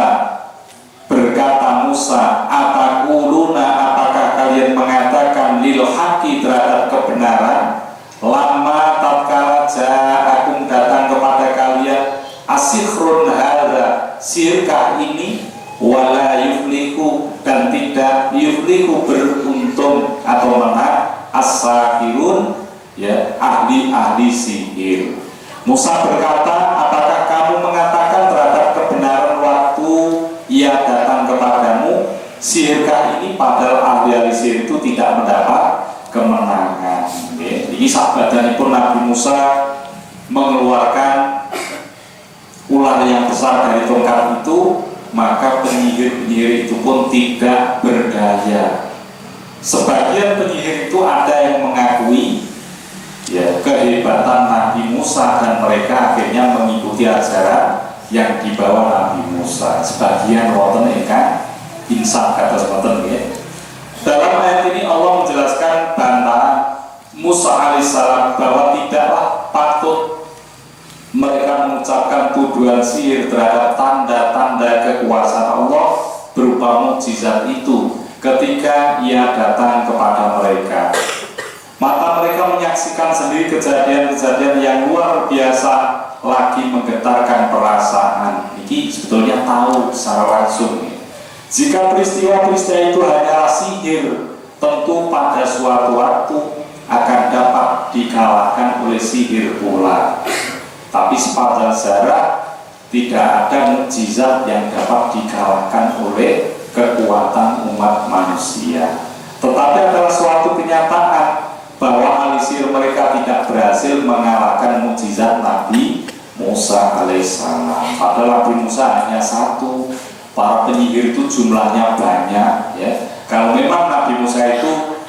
berkata Musa, atakuluna, apakah kalian mengatakan lil haqi, terhadap kebenaran, lama tatkala ja'akum, datang kepada kalian, asikhrun hadza, sihirkah ini, wala yuflihu, dan tidak yuflihu, beruntung atau menang, as-sahirun, ya, ahli-ahli sihir. Musa berkata, apakah kamu mengatakan terhadap kebenaran waktu ia datang kepadamu, sihirkah ini, padahal ahli-ahli sihir itu tidak mendapat kemenangan. Ya. Ini sahabatnya pun Nabi Musa mengeluarkan ular yang besar dari tongkat itu, maka penyihir-penyihir itu pun tidak berdaya. Sebagian penyihir itu ada yang mengakui ya kehebatan Nabi Musa, dan mereka akhirnya mengikuti ajaran yang dibawa Nabi Musa. Sebagian wonten ingkang insaf kata seperti ya. Dalam ayat ini Allah menjelaskan bantahan Musa alaihissalam bahwa tidaklah patut mereka mengucapkan tuduhan sihir terhadap tanda-tanda kekuasaan Allah berupa mukjizat itu ketika ia datang kepada mereka. Mata mereka menyaksikan sendiri kejadian-kejadian yang luar biasa lagi menggetarkan perasaan. Ini sebetulnya tahu secara langsung. Jika peristiwa-peristiwa itu hanyalah sihir, tentu pada suatu waktu akan dapat dikalahkan oleh sihir pula. Tapi sepanjang sejarah tidak ada mukjizat yang dapat dikalahkan oleh kekuatan umat manusia. Tetapi adalah suatu kenyataan bahwa ahli sihir mereka tidak berhasil mengalahkan mukjizat Nabi Musa alaihissalam. Padahal Nabi Musa hanya satu, para penyihir itu jumlahnya banyak ya. Kalau memang Nabi Musa itu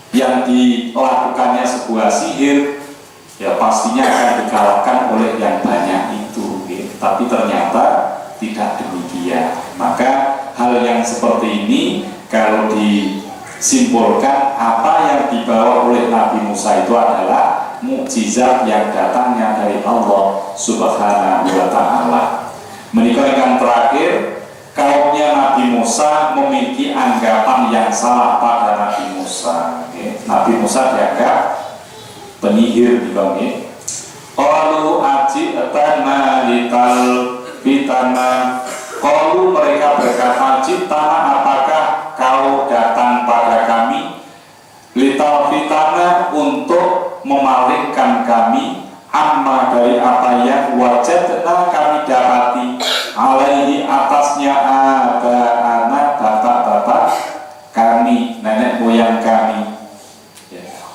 yang dilakukannya sebuah sihir, ya pastinya akan dikalahkan oleh yang banyak itu ya. Tapi ternyata tidak demikian. Maka hal yang seperti ini kalau disimpulkan, apa yang dibawa oleh Nabi Musa itu adalah mukjizat yang datangnya dari Allah Subhanahu wa Ta'ala. Menikah yang terakhir, kaumnya Nabi Musa memiliki anggapan yang salah pada Nabi Musa. Nabi Musa dianggap penyihir di bumi. Qalu ajitana lital fitana. Qalu, mereka berkata, ajitana, apakah kau datang pada kami, lital fitana, untuk memalingkan kami, amma, dari apa yang wajadna, kami dapati, alaihi, atasnya, anak bapak-bapak kami, nenek moyang kami.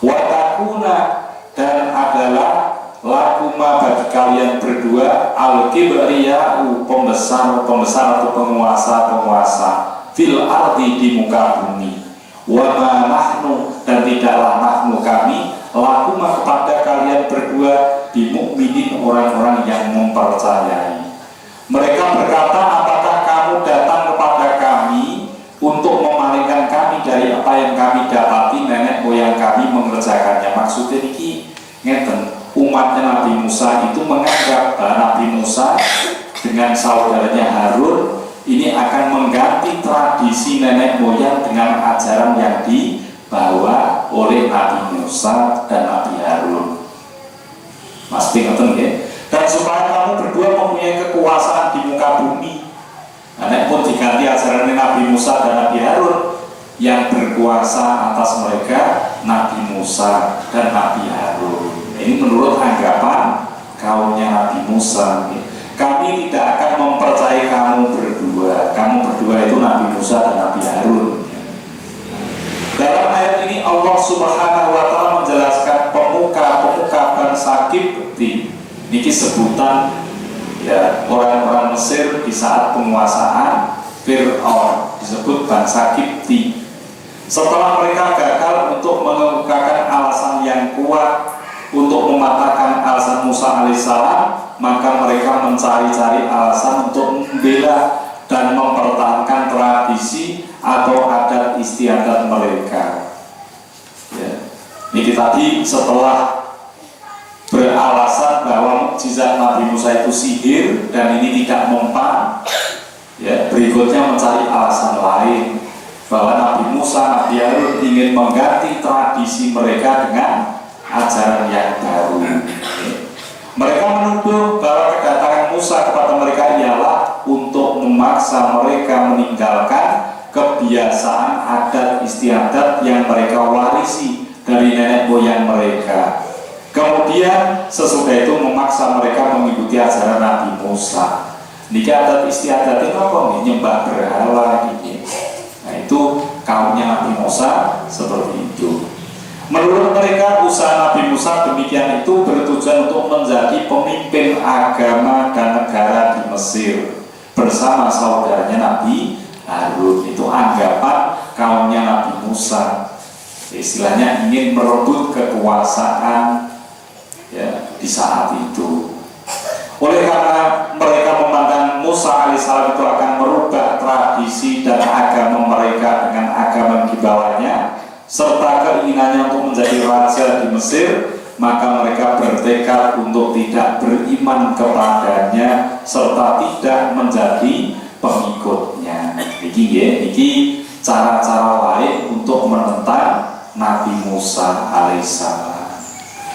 Watakuna, dan adalah lakuma bagi kalian berdua, al-kibriya'u, pembesar atau penguasa fil ardi, di muka bumi. Wa ma nahnu, dan tidaklah nahnu kami, lakuma kepada kalian berdua, di mukminin, orang-orang yang mempercayai. Mereka berkata, apakah kamu datang kepada kami untuk memalingkan kami dari apa yang kami dapati nenek moyang kami mengerjakannya? Maksudnya ini ngeten, umatnya Nabi Musa itu menganggap bahwa Nabi Musa dengan saudaranya Harun ini akan mengganti tradisi nenek moyang dengan ajaran yang dibawa oleh Nabi Musa dan Nabi Harun. Mas ngeten ya. Dan supaya kamu berdua mempunyai kekuasaan di muka bumi, nek pun diganti ajaran Nabi Musa dan Nabi Harun, yang berkuasa atas mereka Nabi Musa dan Nabi Harun. Ini menurut anggapan kaumnya Nabi Musa. Kami tidak akan mempercayai kamu berdua. Kamu berdua itu Nabi Musa dan Nabi Harun. Dalam ayat ini Allah Subhanahu wa Ta'ala menjelaskan pemuka bangsa Kipti Niki sebutan ya orang-orang Mesir di saat penguasaan Fir'aun, disebut bangsa Kipti. Setelah mereka gagal untuk mengemukakan alasan yang kuat untuk mematahkan alasan Musa alaihissalam, maka mereka mencari-cari alasan untuk membela dan mempertahankan tradisi atau adat istiadat mereka. Ya. Ini tadi setelah beralasan bahwa mukjizat Nabi Musa itu sihir dan ini tidak mempan, ya, berikutnya mencari alasan lain bahwa Nabi Musa, Nabi Harun ingin mengganti tradisi mereka dengan ajaran yang baru. Mereka menuduh bahwa kedatangan Musa kepada mereka ialah untuk memaksa mereka meninggalkan kebiasaan adat istiadat yang mereka warisi dari nenek moyang mereka. Kemudian sesudah itu memaksa mereka mengikuti ajaran Nabi Musa. Niki adat istiadat itu apa? Nyembah berhala ini. Nah itu kaumnya Nabi Musa seperti itu. Menurut mereka usaha Nabi Musa demikian itu bertujuan untuk menjadi pemimpin agama dan negara di Mesir bersama saudaranya Nabi Harun. Itu anggapan kaumnya Nabi Musa. Istilahnya ingin merebut kekuasaan ya di saat itu. Oleh karena mereka memandang Musa alaihissalam itu akan merubah tradisi dan agama mereka dengan agama di bawahnya, serta keinginannya untuk menjadi raja di Mesir, maka mereka bertekad untuk tidak beriman kepadanya serta tidak menjadi pengikutnya. Niki cara-cara lain untuk menentang Nabi Musa alaihissalam.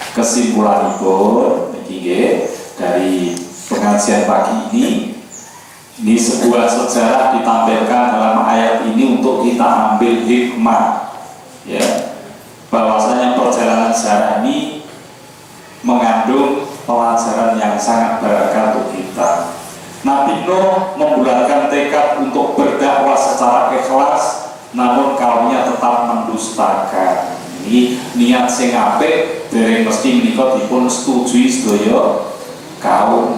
Kesimpulanipun niki dari pengajian pagi ini sebuah sejarah ditampilkan dalam ayat ini untuk kita ambil hikmah, ya, bahwasanya perjalanan sejarah ini mengandung pelajaran yang sangat berharga untuk kita. Nabi Nuh membulatkan tekad untuk berdakwah secara ikhlas, namun kaumnya tetap mendustakan. Ini niat sing apik dereng mesti menika dipun setujui sedaya kaum.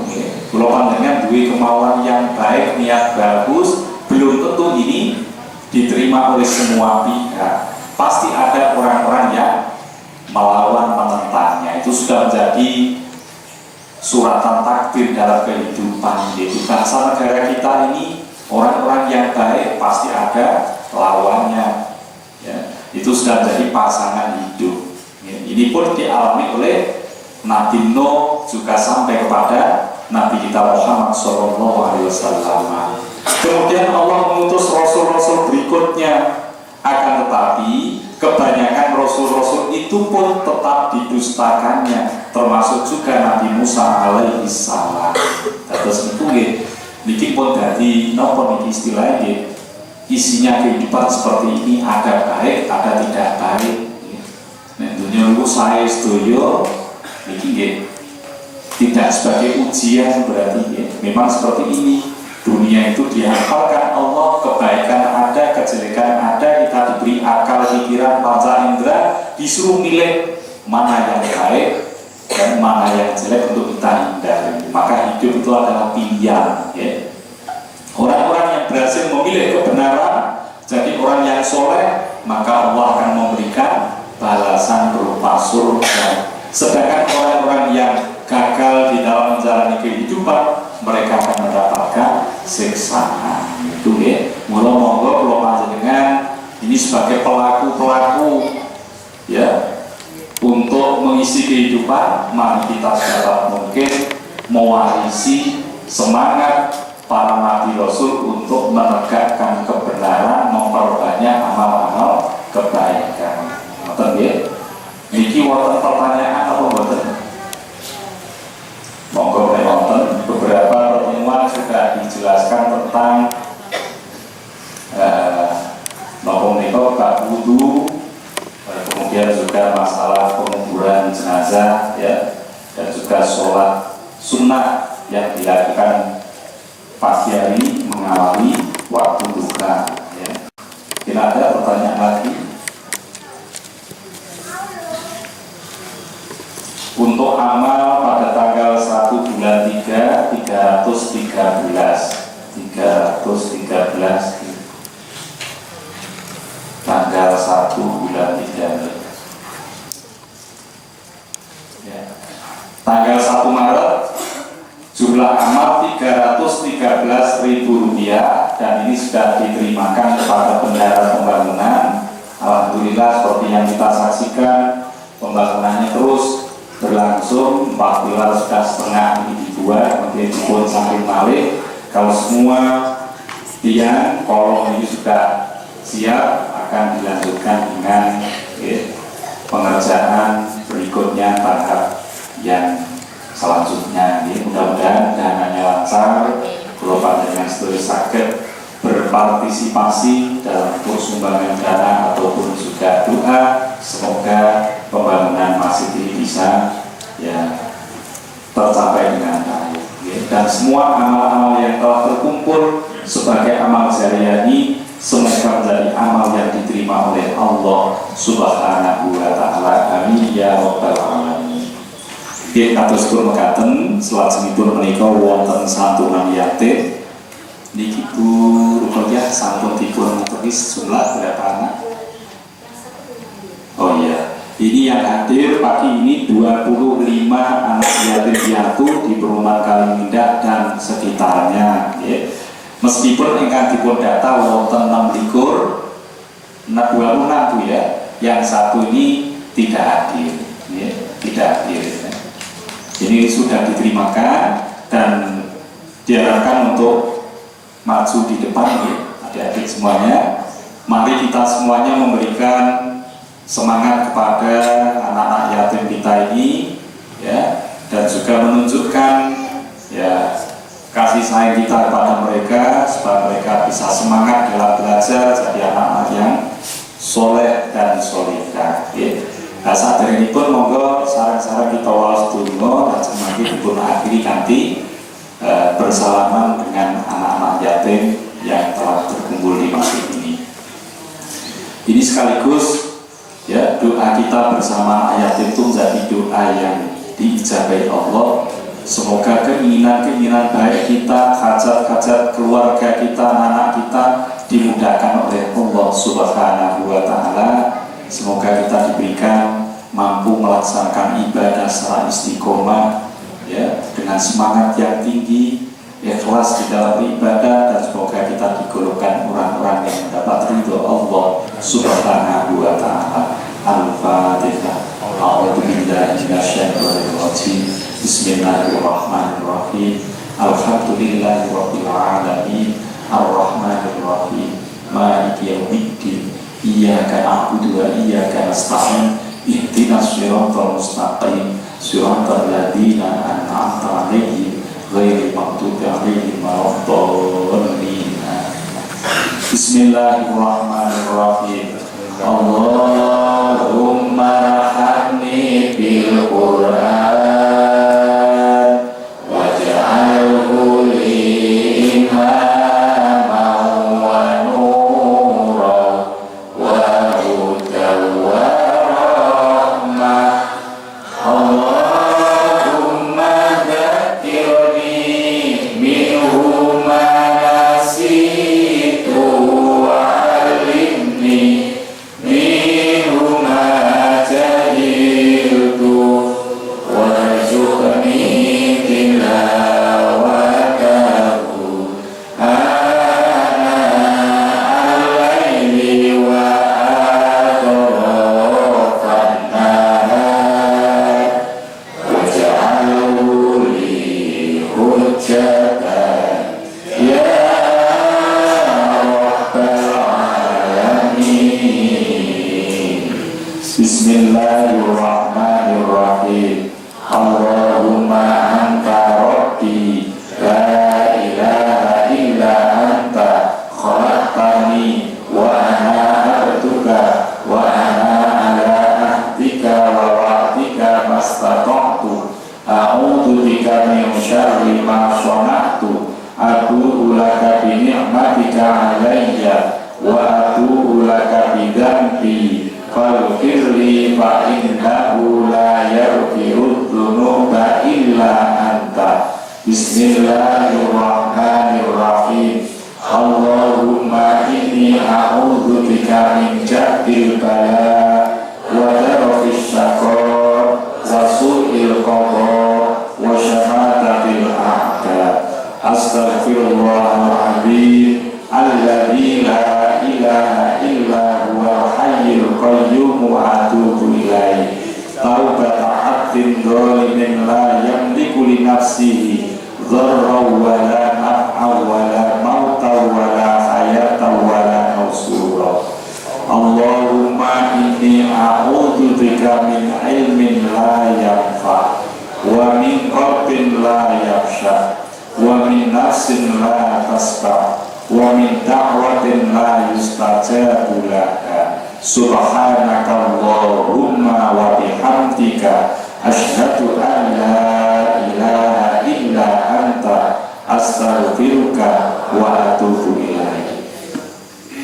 Kalau panjenengan duwe kemauan yang baik, niat bagus, belum tentu ini diterima oleh semua pihak. Pasti ada orang-orang yang melawan, menentangnya. Itu sudah menjadi suratan takdir dalam kehidupan. Yaitu bangsa negara kita ini, orang-orang yang baik pasti ada lawannya. Ya, itu sudah menjadi pasangan hidup. Ya, ini pun dialami oleh Nabi Nuh juga sampai kepada Nabi kita Muhammad SAW. Kemudian Allah mengutus rasul-rasul berikutnya. Akan tetapi kebanyakan rasul-rasul itu pun tetap didustakannya, termasuk juga Nabi Musa alaihissalam. Terus itu niki pun dari nopo niki istilahnya isinya kehidupan seperti ini, ada baik, ada tidak baik. Nek dunia lu saya setuju niki tidak sebagai ujian, berarti memang seperti ini. Dunia itu dihafalkan Allah, kebaikan ada, kejelekan ada, kita diberi akal, pikiran, panca indera, disuruh milih mana yang baik dan mana yang jelek untuk kita hindari. Maka hidup itu adalah pilihan, ya. Orang-orang yang berhasil memilih kebenaran, jadi orang yang soleh, maka Allah akan memberikan balasan berupa surga. Sedangkan orang-orang yang gagal di dalam menjalani kehidupan, mereka akan mendapatkan siksaan. Itu ya. Monggo kalau panjenengan ini sebagai pelaku ya untuk mengisi kehidupan, mari kita sedapat mungkin mewarisi semangat para nabi rasul untuk menegakkan kebenaran, memperbanyak amal-amal kebaikan. Ngoten nggih. Niki wonten pertanyaan apa mboten? Monggo wonten. Beberapa pertemuan sudah dijelaskan tentang nopo menika bab wudu, kemudian juga masalah penguburan jenazah, ya, dan juga sholat sunnah yang dilakukan pagi hari mengawali waktu duha. Ya. Tidak ada pertanyaan lagi. Untuk amal pada tanggal 1 1 bulan 3. Ya. Tanggal 1 Maret jumlah amal Rp313.000 dan ini sudah diterimakan kepada bendahara pembangunan. Alhamdulillah seperti yang kita saksikan pembangunannya terus berlangsung. 4 pilar sudah setengah ini dibuat, kemudian dipun samping balik. Kalau semua tiang kolom ini sudah siap, akan dilanjutkan dengan pengerjaan berikutnya tahap yang selanjutnya. Mudah-mudahan dananya lancar, kalau panjenengan sedaya saged berpartisipasi dalam bentuk sumbangan dana ataupun juga doa, semoga pembangunan masjid ini bisa tercapai dengan baik. Dan semua amal-amal yang telah terkumpul sebagai amal jariah ini semoga menjadi amal yang diterima oleh Allah Subhanahu wa Ta'ala. Amin ya rabbal alamin. Kados pun mekaten salajengipun menika wonten santunan yatim. Niki Bu Ruqayyah sampun dipun tulis jumlah berapa anak? Oh iya, ini yang hadir pagi ini 25 anak yatim piatu di Perumahan Kalimindah dan sekitarnya. Meskipun ingkang dipun data wonten 26 Bu ya, yang satu ini tidak hadir, tidak hadir. Ini sudah diterimakan dan diharapkan untuk maju di depan adik-adik semuanya. Mari kita semuanya memberikan semangat kepada anak-anak yatim kita ini dan juga menunjukkan kasih sayang kita kepada mereka supaya mereka bisa semangat dalam belajar jadi anak-anak yang soleh dan solihah. Nah, saat ini pun monggo sarang-sarang kita waos dungo dan semakin dipun akhiri nanti bersalaman dengan anak-anak yatim yang telah terkumpul di masjid ini. Ini sekaligus doa kita bersama anak yatim itu menjadi doa yang diijabahi Allah. Semoga keinginan-keinginan baik kita, hajat-hajat keluarga kita, anak kita dimudahkan oleh Allah Subhanahu wa Ta'ala. Semoga kita diberikan mampu melaksanakan ibadah secara istiqomah dengan semangat yang tinggi, ikhlas di dalam ibadah, dan semoga kita digolongkan orang-orang yang mendapat ridho Allah Subhanahu wa Ta'ala. Al-Fatihah. A'udzu billahi minasyaitonir rajim. Bismillahirrahmanirrahim. Alhamdulillahirabbil alamin. Arrahmanir rahim. Maliki yaumiddin. Iyyaka na'budu wa iyyaka nasta'in. Ihdinas siratal mustaqim. Siratal ladzina an'amta 'alaihim ghairil maghdubi 'alaihim waladdallin. Bismillahirrahmanirrahim. Allahumma rahamni bil Qur'an waj'alhu li imaman wa nuran wa hudan wa rahmah. Allahumma dhakkirni minhu ma nasitu wa 'allimni minhu ma jahiltu warzuqni tilawatahu ana al-laili wa atrafan nahar waj'alhu li hujjatan ya rabbal alamin. Bismillahirrahmanirrahim. Allahumma anta rabbi la ilaha illa anta khalaqtani wa ana abduka wa ana ala ahdika wa wa'dika mastata'tu a'udzu bika min syarri ma shana'tu abu'u laka bi ni'matika 'alayya wa atubu laka bi dzambi faghfirli fa innahu la yaghfiru dzunuba illa anta. Bismillahirrahmanirrahim. Allahumma inni a'udzu bika min jahdi البلاء ودرك الشقاء وسوء القضاء وشماتة الأعداء أستغفر الله العظيم الذي لا إله إلا هو الحي القيوم وأتوب إليه توبة عبد ظالم لا يملك لنفسه ضرا ولا نفعا ولا موتا ولا حياة ولا نشورا اللهم إني أعوذ بك من علم لا ينفع ومن قلب لا يخشع ومن نفس لا تشبع ومن دعوة لا يستجاب لها سبحانك اللهم وبحمدك أشهد أن لا إله إلا أنت أستغفرك وأتوب إليك.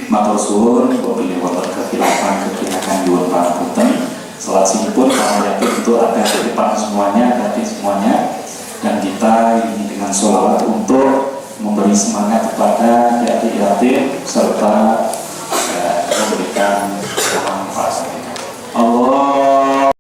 Matur suwun wabillahi wonten kekilapan nyuwun pangapunten. Salat singpun karena yakin itu ada depan semuanya, hati semuanya, dan kita ini dengan sholawat untuk memberi semangat kepada yatim-yatim serta memberikan manfaat. Allah.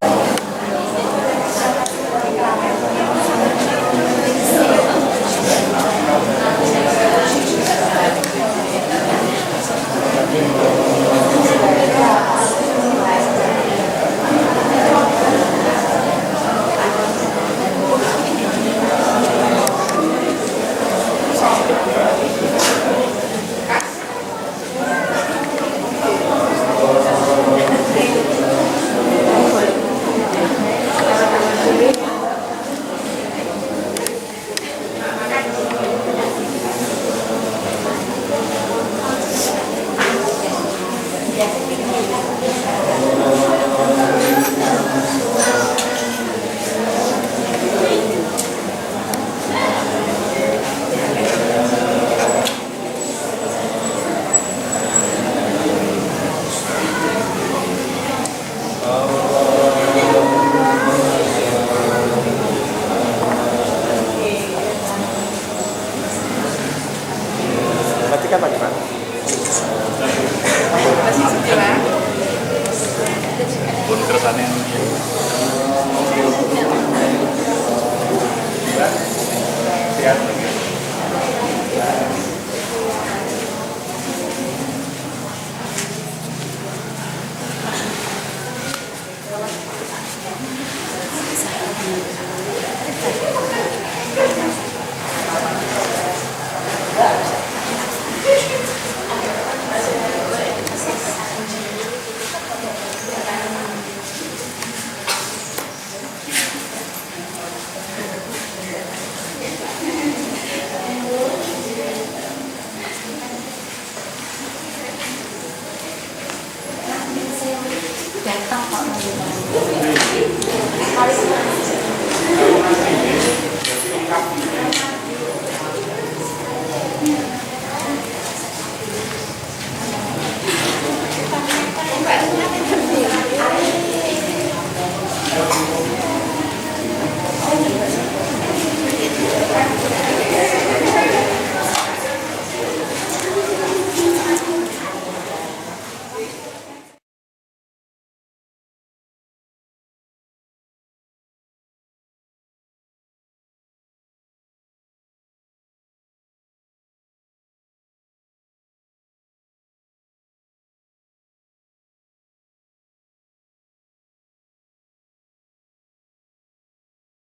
Matikan Pak Gimana? Masih sebelah. Pun kersane lihat lagi. Datang kok.